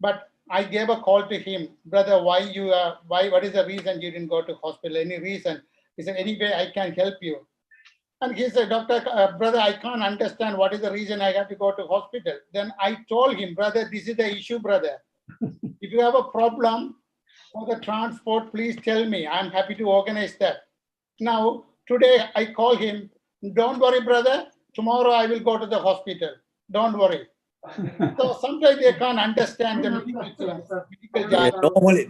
But I gave a call to him, brother, what is the reason you didn't go to hospital? Any reason? He said, any way I can help you. And he said, doctor, brother, I can't understand what is the reason I have to go to hospital. Then I told him, brother, this is the issue, brother. If you have a problem for the transport, please tell me. I'm happy to organize that. Now, today I call him, don't worry, brother. Tomorrow I will go to the hospital. Don't worry. So sometimes they can't understand the medical Yeah,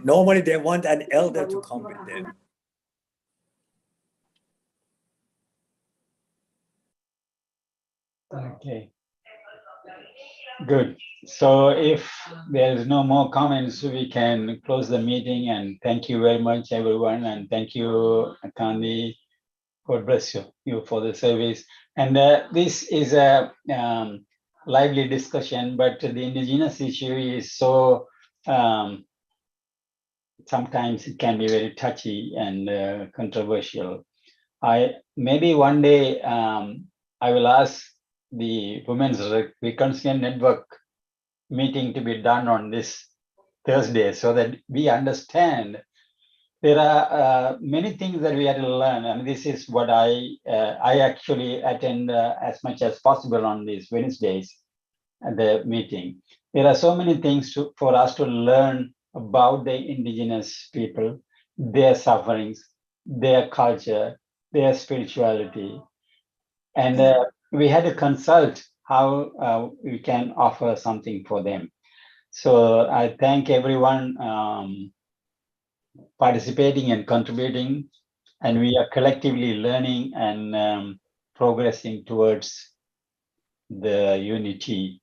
normally they want an elder to come with them. Okay. Good. So if there is no more comments, we can close the meeting, and thank you very much, everyone. And thank you, Akandi. God bless you for the service. And this is a lively discussion, but the indigenous issue is so, sometimes it can be very touchy and controversial. Maybe one day I will ask the Women's Reconciliation Network meeting to be done on this Thursday, so that we understand there are many things that we have to learn. And this is what I actually attend as much as possible on these Wednesdays at the meeting. There are so many things for us to learn about the indigenous people, their sufferings, their culture, their spirituality. And we had to consult how we can offer something for them. So I thank everyone participating and contributing, and we are collectively learning and progressing towards the unity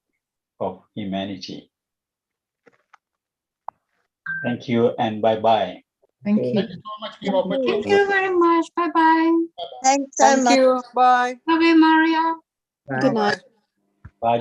of humanity. Thank you and bye-bye. Thank you. Thank you so much for your opportunity. Thank you very much. Bye-bye. Thanks so much. Thank you. Bye. Bye, Maria. Bye. Good night. Bye.